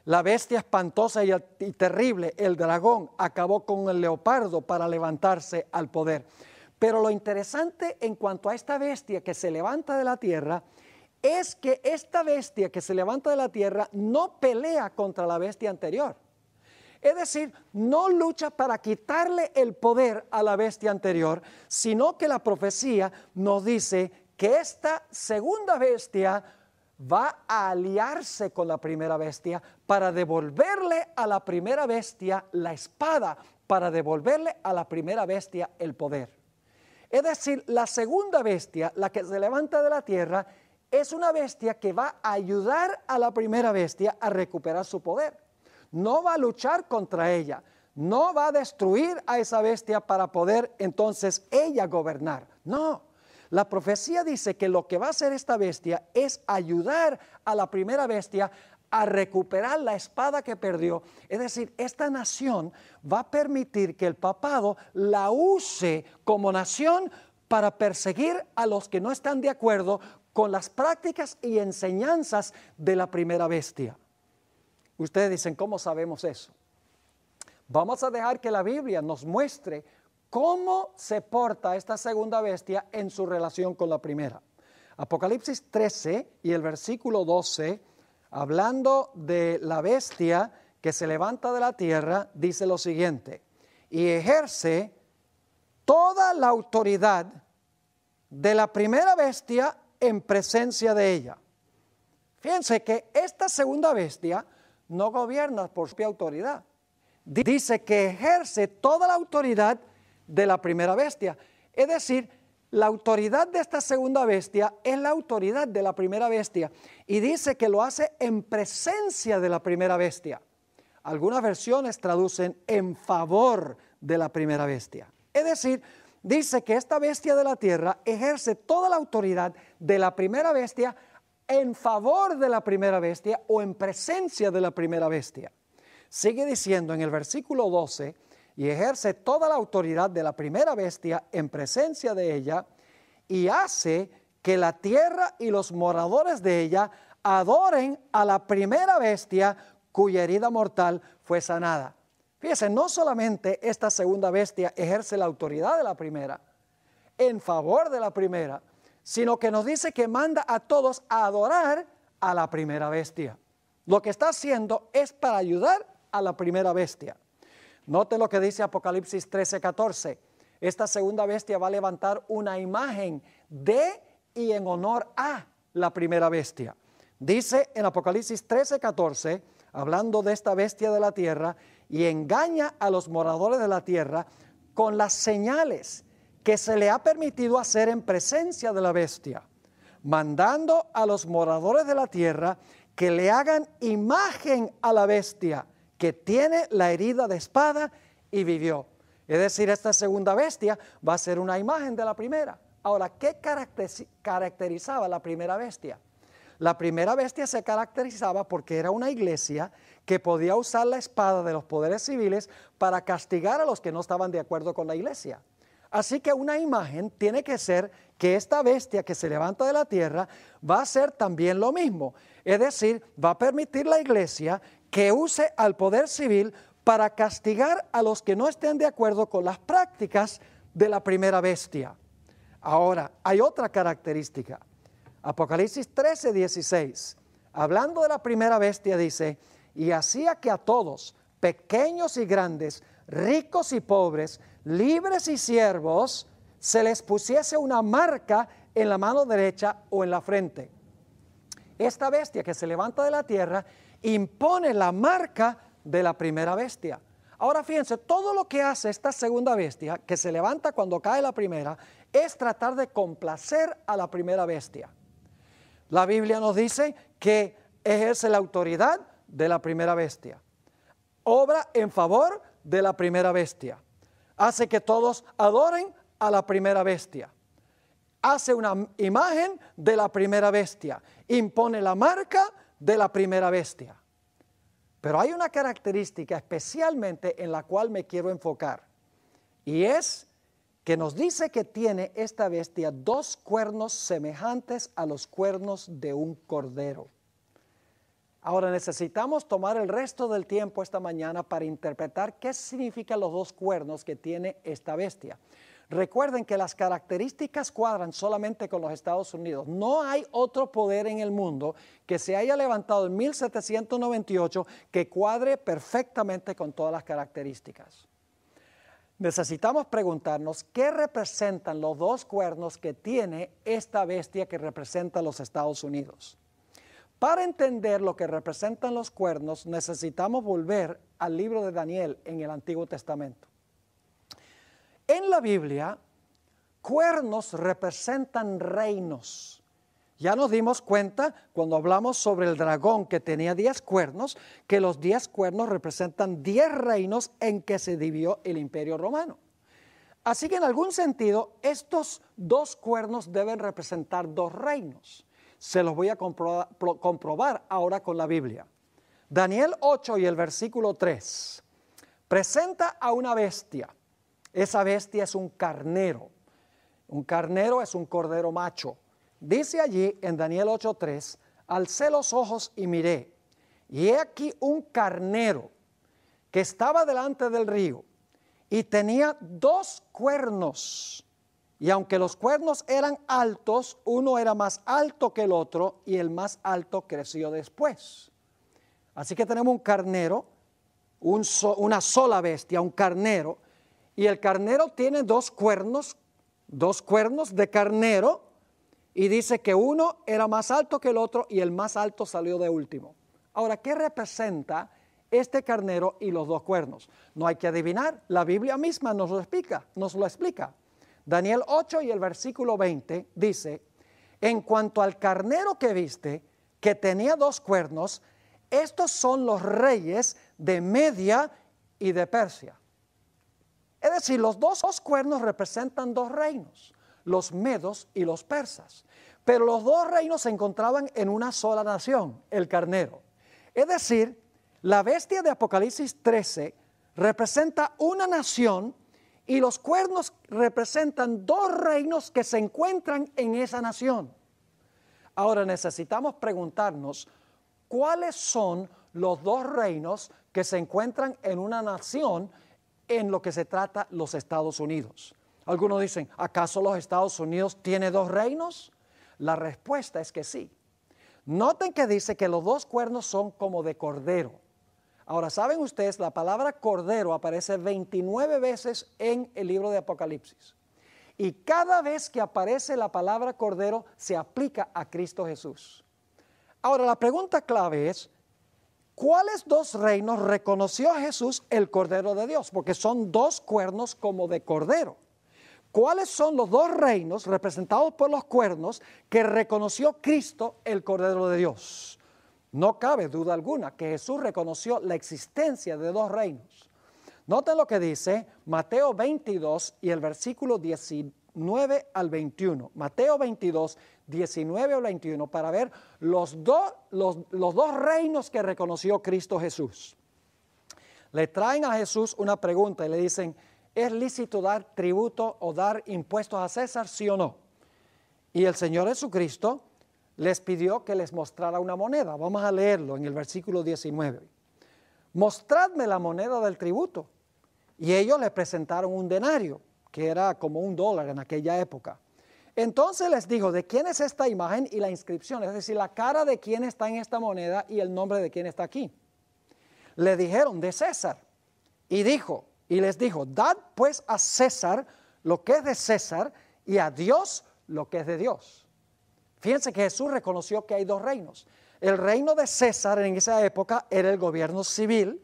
La bestia espantosa y terrible, el dragón, acabó con el leopardo para levantarse al poder. Pero lo interesante en cuanto a esta bestia que se levanta de la tierra es que esta bestia que se levanta de la tierra no pelea contra la bestia anterior. Es decir, no lucha para quitarle el poder a la bestia anterior, sino que la profecía nos dice que esta segunda bestia va a aliarse con la primera bestia para devolverle a la primera bestia la espada, para devolverle a la primera bestia el poder. Es decir, la segunda bestia, la que se levanta de la tierra, es una bestia que va a ayudar a la primera bestia a recuperar su poder. No va a luchar contra ella, no va a destruir a esa bestia para poder entonces ella gobernar. No, la profecía dice que lo que va a hacer esta bestia es ayudar a la primera bestia a recuperar la espada que perdió. Es decir, esta nación va a permitir que el papado la use como nación para perseguir a los que no están de acuerdo con las prácticas y enseñanzas de la primera bestia. Ustedes dicen, ¿cómo sabemos eso? Vamos a dejar que la Biblia nos muestre cómo se porta esta segunda bestia en su relación con la primera. Apocalipsis 13 y el versículo 12, hablando de la bestia que se levanta de la tierra, dice lo siguiente: y ejerce toda la autoridad de la primera bestia en presencia de ella. Fíjense que esta segunda bestia no gobierna por su propia autoridad. Dice que ejerce toda la autoridad de la primera bestia. Es decir, la autoridad de esta segunda bestia es la autoridad de la primera bestia. Y dice que lo hace en presencia de la primera bestia. Algunas versiones traducen en favor de la primera bestia. Es decir, dice que esta bestia de la tierra ejerce toda la autoridad de la primera bestia en favor de la primera bestia o en presencia de la primera bestia. Sigue diciendo en el versículo 12, y ejerce toda la autoridad de la primera bestia en presencia de ella, y hace que la tierra y los moradores de ella adoren a la primera bestia cuya herida mortal fue sanada. Fíjense, no solamente esta segunda bestia ejerce la autoridad de la primera, en favor de la primera, sino que nos dice que manda a todos a adorar a la primera bestia. Lo que está haciendo es para ayudar a la primera bestia. Note lo que dice Apocalipsis 13:14. Esta segunda bestia va a levantar una imagen de y en honor a la primera bestia. Dice en Apocalipsis 13:14, hablando de esta bestia de la tierra, y engaña a los moradores de la tierra con las señales que se le ha permitido hacer en presencia de la bestia, mandando a los moradores de la tierra que le hagan imagen a la bestia que tiene la herida de espada y vivió. Es decir, esta segunda bestia va a ser una imagen de la primera. Ahora, ¿qué caracterizaba la primera bestia? La primera bestia se caracterizaba porque era una iglesia que podía usar la espada de los poderes civiles para castigar a los que no estaban de acuerdo con la iglesia. Así que una imagen tiene que ser que esta bestia que se levanta de la tierra va a hacer también lo mismo. Es decir, va a permitir la iglesia que use al poder civil para castigar a los que no estén de acuerdo con las prácticas de la primera bestia. Ahora, hay otra característica. Apocalipsis 13:16, hablando de la primera bestia, dice: y hacía que a todos, pequeños y grandes, ricos y pobres, libres y siervos, se les pusiese una marca en la mano derecha o en la frente. Esta bestia que se levanta de la tierra impone la marca de la primera bestia. Ahora fíjense, todo lo que hace esta segunda bestia, que se levanta cuando cae la primera, es tratar de complacer a la primera bestia. La Biblia nos dice que ejerce la autoridad de la primera bestia, obra en favor de la primera bestia, hace que todos adoren a la primera bestia, hace una imagen de la primera bestia, impone la marca de la primera bestia. Pero hay una característica especialmente en la cual me quiero enfocar, y es que nos dice que tiene esta bestia dos cuernos semejantes a los cuernos de un cordero. Ahora necesitamos tomar el resto del tiempo esta mañana para interpretar qué significan los dos cuernos que tiene esta bestia. Recuerden que las características cuadran solamente con los Estados Unidos. No hay otro poder en el mundo que se haya levantado en 1798 que cuadre perfectamente con todas las características. Necesitamos preguntarnos qué representan los dos cuernos que tiene esta bestia que representa a los Estados Unidos. Para entender lo que representan los cuernos, necesitamos volver al libro de Daniel en el Antiguo Testamento. En la Biblia, cuernos representan reinos. Ya nos dimos cuenta cuando hablamos sobre el dragón que tenía 10 cuernos, que los 10 cuernos representan 10 reinos en que se dividió el Imperio Romano. Así que en algún sentido, estos dos cuernos deben representar dos reinos. Se los voy a comprobar ahora con la Biblia. Daniel 8 y el versículo 3 presenta a una bestia. Esa bestia es un carnero. Un carnero es un cordero macho. Dice allí en Daniel 8:3, alcé los ojos y miré, y he aquí un carnero que estaba delante del río y tenía dos cuernos. Y aunque los cuernos eran altos, uno era más alto que el otro y el más alto creció después. Así que tenemos un carnero, una sola bestia, un carnero, y el carnero tiene dos cuernos de carnero, y dice que uno era más alto que el otro y el más alto salió de último. Ahora, ¿qué representa este carnero y los dos cuernos? No hay que adivinar, la Biblia misma nos lo explica. Daniel 8 y el versículo 20 dice, en cuanto al carnero que viste, que tenía dos cuernos, estos son los reyes de Media y de Persia. Es decir, los dos cuernos representan dos reinos, los medos y los persas. Pero los dos reinos se encontraban en una sola nación, el carnero. Es decir, la bestia de Apocalipsis 13 representa una nación y los cuernos representan dos reinos que se encuentran en esa nación. Ahora necesitamos preguntarnos cuáles son los dos reinos que se encuentran en una nación en lo que se trata los Estados Unidos. Algunos dicen, ¿acaso los Estados Unidos tiene dos reinos? La respuesta es que sí. Noten que dice que los dos cuernos son como de cordero. Ahora, ¿saben ustedes? La palabra cordero aparece 29 veces en el libro de Apocalipsis. Y cada vez que aparece la palabra cordero, se aplica a Cristo Jesús. Ahora, la pregunta clave es, ¿cuáles dos reinos reconoció Jesús el Cordero de Dios? Porque son dos cuernos como de cordero. ¿Cuáles son los dos reinos representados por los cuernos que reconoció Cristo el Cordero de Dios? No cabe duda alguna que Jesús reconoció la existencia de dos reinos. Noten lo que dice Mateo 22 y el versículo 19 al 21. Mateo 22, 19 al 21, para ver los dos reinos que reconoció Cristo Jesús. Le traen a Jesús una pregunta y le dicen, ¿es lícito dar tributo o dar impuestos a César, sí o no? Y el Señor Jesucristo les pidió que les mostrara una moneda. Vamos a leerlo en el versículo 19. Mostradme la moneda del tributo. Y ellos le presentaron un denario, que era como $1 en aquella época. Entonces les dijo, ¿de quién es esta imagen y la inscripción? Es decir, la cara de quién está en esta moneda y el nombre de quién está aquí. Le dijeron, de César. Y les dijo, dad pues a César lo que es de César y a Dios lo que es de Dios. Fíjense que Jesús reconoció que hay dos reinos. El reino de César en esa época era el gobierno civil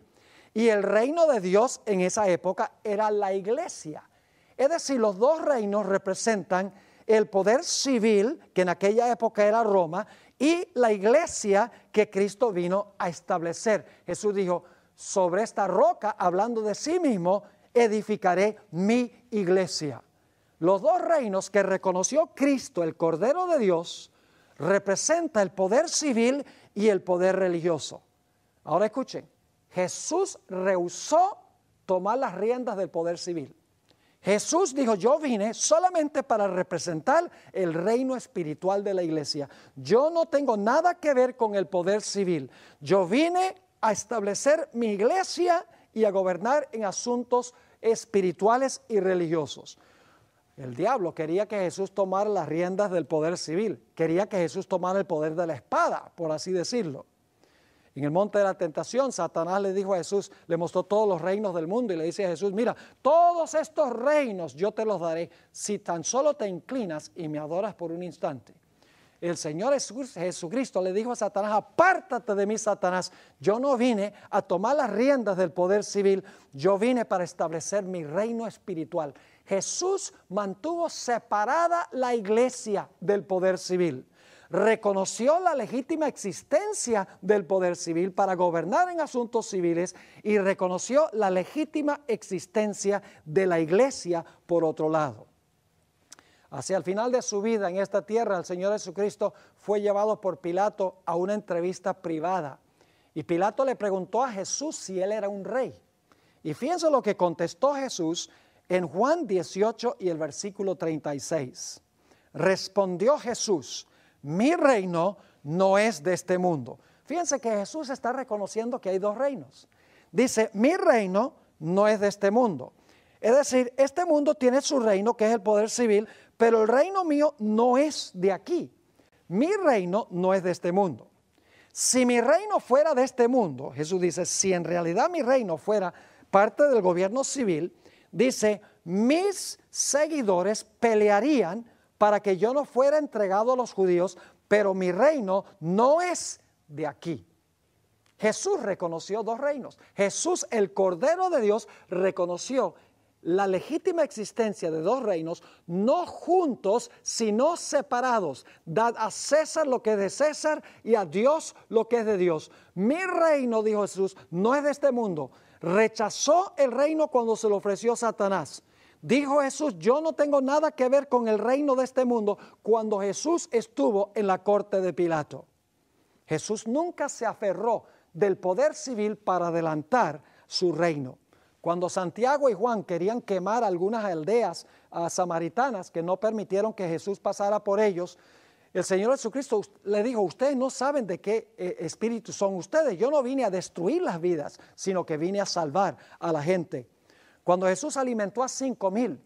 y el reino de Dios en esa época era la iglesia. Es decir, los dos reinos representan el poder civil, que en aquella época era Roma, y la iglesia que Cristo vino a establecer. Jesús dijo, sobre esta roca, hablando de sí mismo, edificaré mi iglesia. Los dos reinos que reconoció Cristo, el Cordero de Dios, representa el poder civil y el poder religioso. Ahora escuchen, Jesús rehusó tomar las riendas del poder civil. Jesús dijo, yo vine solamente para representar el reino espiritual de la iglesia. Yo no tengo nada que ver con el poder civil. Yo vine a establecer mi iglesia y a gobernar en asuntos espirituales y religiosos. El diablo quería que Jesús tomara las riendas del poder civil. Quería que Jesús tomara el poder de la espada, por así decirlo. En el monte de la tentación, Satanás le dijo a Jesús, le mostró todos los reinos del mundo y le dice a Jesús, mira, todos estos reinos yo te los daré si tan solo te inclinas y me adoras por un instante. El Señor Jesucristo le dijo a Satanás, apártate de mí, Satanás, yo no vine a tomar las riendas del poder civil, yo vine para establecer mi reino espiritual. Jesús mantuvo separada la iglesia del poder civil. Reconoció la legítima existencia del poder civil para gobernar en asuntos civiles y reconoció la legítima existencia de la iglesia por otro lado. Hacia el final de su vida en esta tierra, el Señor Jesucristo fue llevado por Pilato a una entrevista privada. Y Pilato le preguntó a Jesús si él era un rey. Y fíjense lo que contestó Jesús en Juan 18 y el versículo 36. Respondió Jesús, mi reino no es de este mundo. Fíjense que Jesús está reconociendo que hay dos reinos. Dice, mi reino no es de este mundo. Es decir, este mundo tiene su reino, que es el poder civil, pero el reino mío no es de aquí. Mi reino no es de este mundo. Si mi reino fuera de este mundo, Jesús dice, si en realidad mi reino fuera parte del gobierno civil, dice, mis seguidores pelearían para que yo no fuera entregado a los judíos, pero mi reino no es de aquí. Jesús reconoció dos reinos. Jesús, el Cordero de Dios, reconoció la legítima existencia de dos reinos, no juntos, sino separados. Dad a César lo que es de César y a Dios lo que es de Dios. Mi reino, dijo Jesús, no es de este mundo. Rechazó el reino cuando se lo ofreció Satanás. Dijo Jesús, yo no tengo nada que ver con el reino de este mundo cuando Jesús estuvo en la corte de Pilato. Jesús nunca se aferró del poder civil para adelantar su reino. Cuando Santiago y Juan querían quemar algunas aldeas samaritanas que no permitieron que Jesús pasara por ellos, El Señor Jesucristo le dijo, ustedes no saben de qué espíritu son ustedes. Yo no vine a destruir las vidas, sino que vine a salvar a la gente. Cuando Jesús alimentó a 5,000,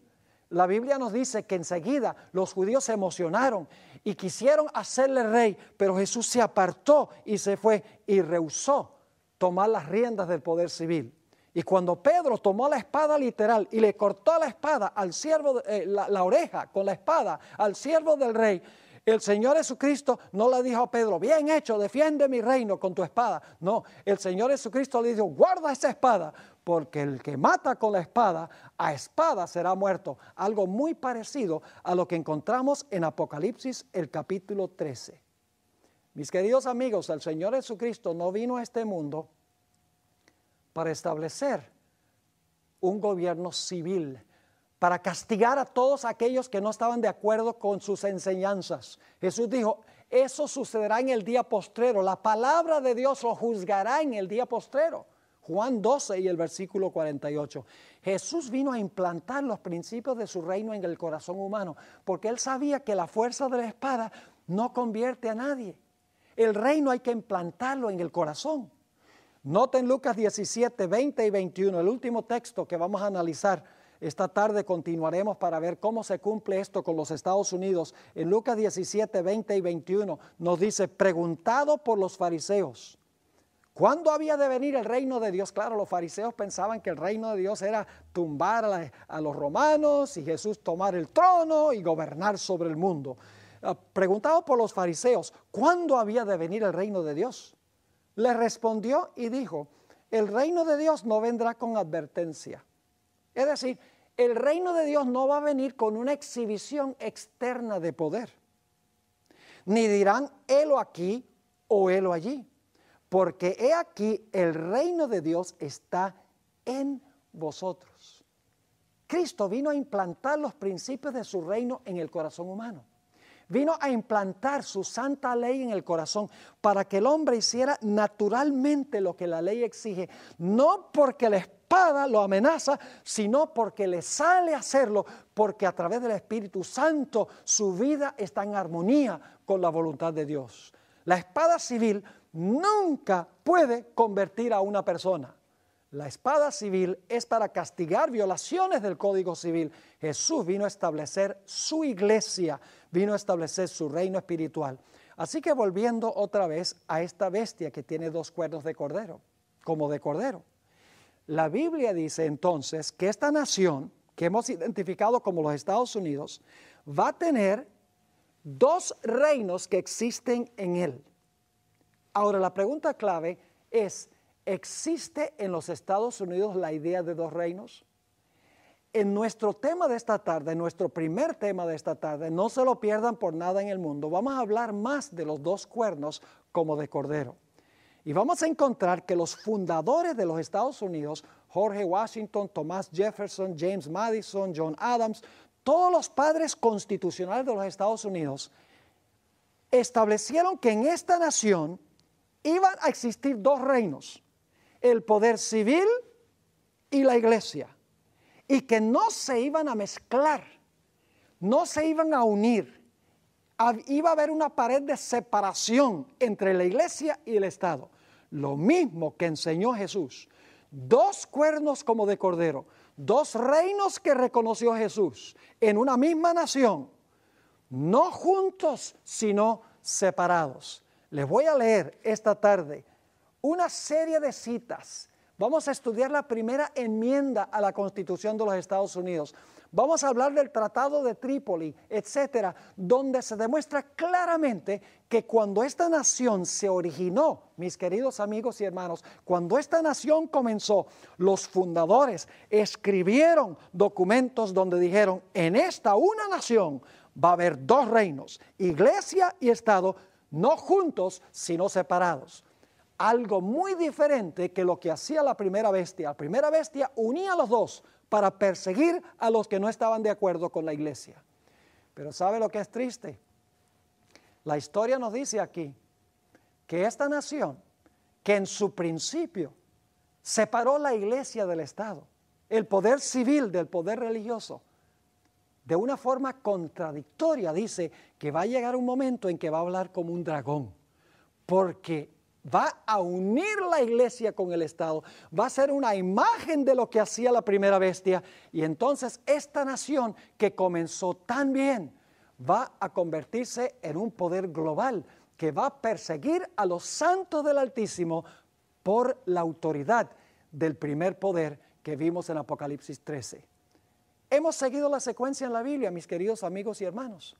la Biblia nos dice que enseguida los judíos se emocionaron y quisieron hacerle rey, pero Jesús se apartó y se fue y rehusó tomar las riendas del poder civil. Y cuando Pedro tomó la espada literal y le cortó la espada al siervo, la oreja con la espada al siervo del rey, el Señor Jesucristo no le dijo a Pedro, bien hecho, defiende mi reino con tu espada. No, el Señor Jesucristo le dijo, guarda esa espada, porque el que mata con la espada, a espada será muerto. Algo muy parecido a lo que encontramos en Apocalipsis, el capítulo 13. Mis queridos amigos, el Señor Jesucristo no vino a este mundo para establecer un gobierno civil, para castigar a todos aquellos que no estaban de acuerdo con sus enseñanzas. Jesús dijo, eso sucederá en el día postrero. La palabra de Dios lo juzgará en el día postrero. Juan 12 y el versículo 48. Jesús vino a implantar los principios de su reino en el corazón humano, porque Él sabía que la fuerza de la espada no convierte a nadie. El reino hay que implantarlo en el corazón. Noten Lucas 17, 20 y 21, el último texto que vamos a analizar. Esta tarde continuaremos para ver cómo se cumple esto con los Estados Unidos. En Lucas 17, 20 y 21 nos dice, preguntado por los fariseos, ¿cuándo había de venir el reino de Dios? Claro, los fariseos pensaban que el reino de Dios era tumbar a los romanos y Jesús tomar el trono y gobernar sobre el mundo. Preguntado por los fariseos, ¿cuándo había de venir el reino de Dios? Le respondió y dijo, el reino de Dios no vendrá con advertencia. Es decir, el reino de Dios no va a venir con una exhibición externa de poder. Ni dirán, helo aquí o helo allí. Porque he aquí, el reino de Dios está en vosotros. Cristo vino a implantar los principios de su reino en el corazón humano. Vino a implantar su santa ley en el corazón para que el hombre hiciera naturalmente lo que la ley exige. No porque la espada lo amenaza, sino porque le sale a hacerlo, porque a través del Espíritu Santo su vida está en armonía con la voluntad de Dios. La espada civil nunca puede convertir a una persona. La espada civil es para castigar violaciones del Código Civil. Jesús vino a establecer su iglesia, vino a establecer su reino espiritual. Así que volviendo otra vez a esta bestia que tiene 2 cuernos de cordero, como de cordero. La Biblia dice entonces que esta nación, que hemos identificado como los Estados Unidos, va a tener 2 reinos que existen en él. Ahora la pregunta clave es, ¿existe en los Estados Unidos la idea de 2 reinos? En nuestro tema de esta tarde, en nuestro primer tema de esta tarde, no se lo pierdan por nada en el mundo, vamos a hablar más de los 2 cuernos como de cordero. Y vamos a encontrar que los fundadores de los Estados Unidos, George Washington, Thomas Jefferson, James Madison, John Adams, todos los padres constitucionales de los Estados Unidos, establecieron que en esta nación iban a existir 2 reinos, el poder civil y la iglesia, y que no se iban a mezclar, no se iban a unir, iba a haber una pared de separación entre la iglesia y el Estado, lo mismo que enseñó Jesús, 2 cuernos como de cordero, 2 reinos que reconoció Jesús en una misma nación, no juntos sino separados. Les voy a leer esta tarde una serie de citas. Vamos a estudiar la primera enmienda a la Constitución de los Estados Unidos. Vamos a hablar del Tratado de Trípoli, etcétera, donde se demuestra claramente que cuando esta nación se originó, mis queridos amigos y hermanos, cuando esta nación comenzó, los fundadores escribieron documentos donde dijeron, en esta una nación va a haber 2 reinos, iglesia y Estado, no juntos, sino separados. Algo muy diferente que lo que hacía la primera bestia. La primera bestia unía a los 2 para perseguir a los que no estaban de acuerdo con la iglesia. Pero ¿sabe lo que es triste? La historia nos dice aquí que esta nación, que en su principio separó la iglesia del Estado, el poder civil del poder religioso, de una forma contradictoria, dice que va a llegar un momento en que va a hablar como un dragón, porque va a unir la iglesia con el Estado, va a ser una imagen de lo que hacía la primera bestia, y entonces esta nación que comenzó tan bien va a convertirse en un poder global que va a perseguir a los santos del Altísimo por la autoridad del primer poder que vimos en Apocalipsis 13. Hemos seguido la secuencia en la Biblia, mis queridos amigos y hermanos.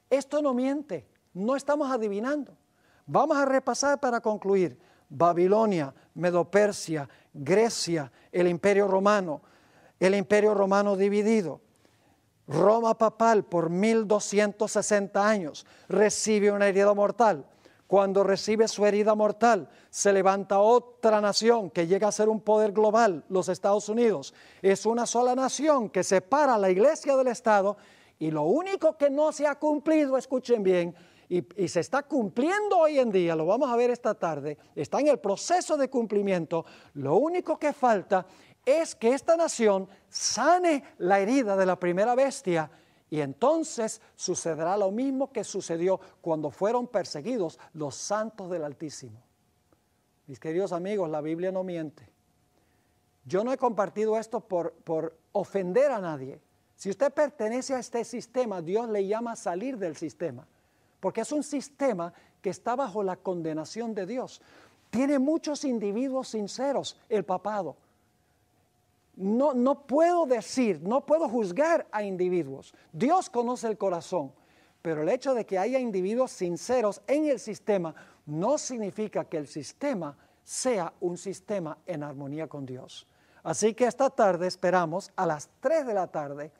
Esto no miente, no estamos adivinando. Vamos a repasar para concluir. Babilonia, Medo-Persia, Grecia, el Imperio Romano dividido. Roma papal por 1260 años recibe una herida mortal. Cuando recibe su herida mortal, se levanta otra nación que llega a ser un poder global, los Estados Unidos. Es una sola nación que separa a la iglesia del Estado, y lo único que no se ha cumplido, escuchen bien, y se está cumpliendo hoy en día, lo vamos a ver esta tarde, está en el proceso de cumplimiento. Lo único que falta es que esta nación sane la herida de la primera bestia, y entonces sucederá lo mismo que sucedió cuando fueron perseguidos los santos del Altísimo. Mis queridos amigos, la Biblia no miente. Yo no he compartido esto por ofender a nadie. Si usted pertenece a este sistema, Dios le llama a salir del sistema, porque es un sistema que está bajo la condenación de Dios. Tiene muchos individuos sinceros, el papado. No puedo decir, no puedo juzgar a individuos. Dios conoce el corazón, pero el hecho de que haya individuos sinceros en el sistema no significa que el sistema sea un sistema en armonía con Dios. Así que esta tarde esperamos a las 3 de la tarde,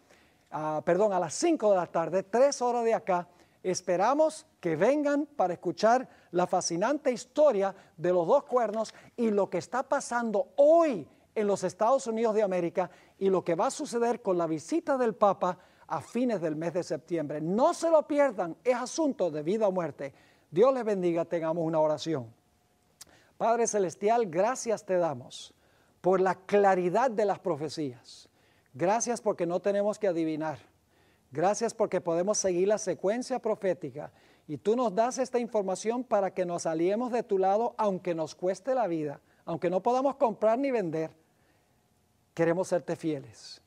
a las 5 de la tarde, 3 horas de acá, esperamos que vengan para escuchar la fascinante historia de los dos cuernos y lo que está pasando hoy en los Estados Unidos de América y lo que va a suceder con la visita del Papa a fines del mes de septiembre. No se lo pierdan, es asunto de vida o muerte. Dios les bendiga, tengamos una oración. Padre Celestial, gracias te damos por la claridad de las profecías. Gracias porque no tenemos que adivinar. Gracias porque podemos seguir la secuencia profética y tú nos das esta información para que nos aliemos de tu lado aunque nos cueste la vida, aunque no podamos comprar ni vender. Queremos serte fieles.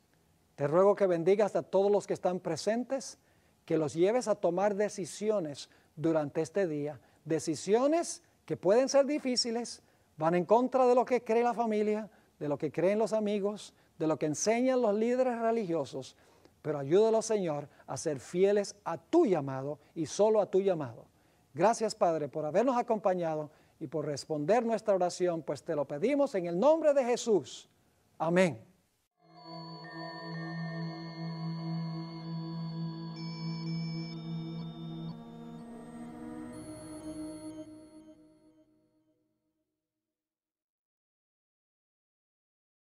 Te ruego que bendigas a todos los que están presentes, que los lleves a tomar decisiones durante este día. Decisiones que pueden ser difíciles, van en contra de lo que cree la familia, de lo que creen los amigos, de lo que enseñan los líderes religiosos, pero ayúdalos, Señor, a ser fieles a tu llamado y solo a tu llamado. Gracias, Padre, por habernos acompañado y por responder nuestra oración, pues te lo pedimos en el nombre de Jesús. Amén.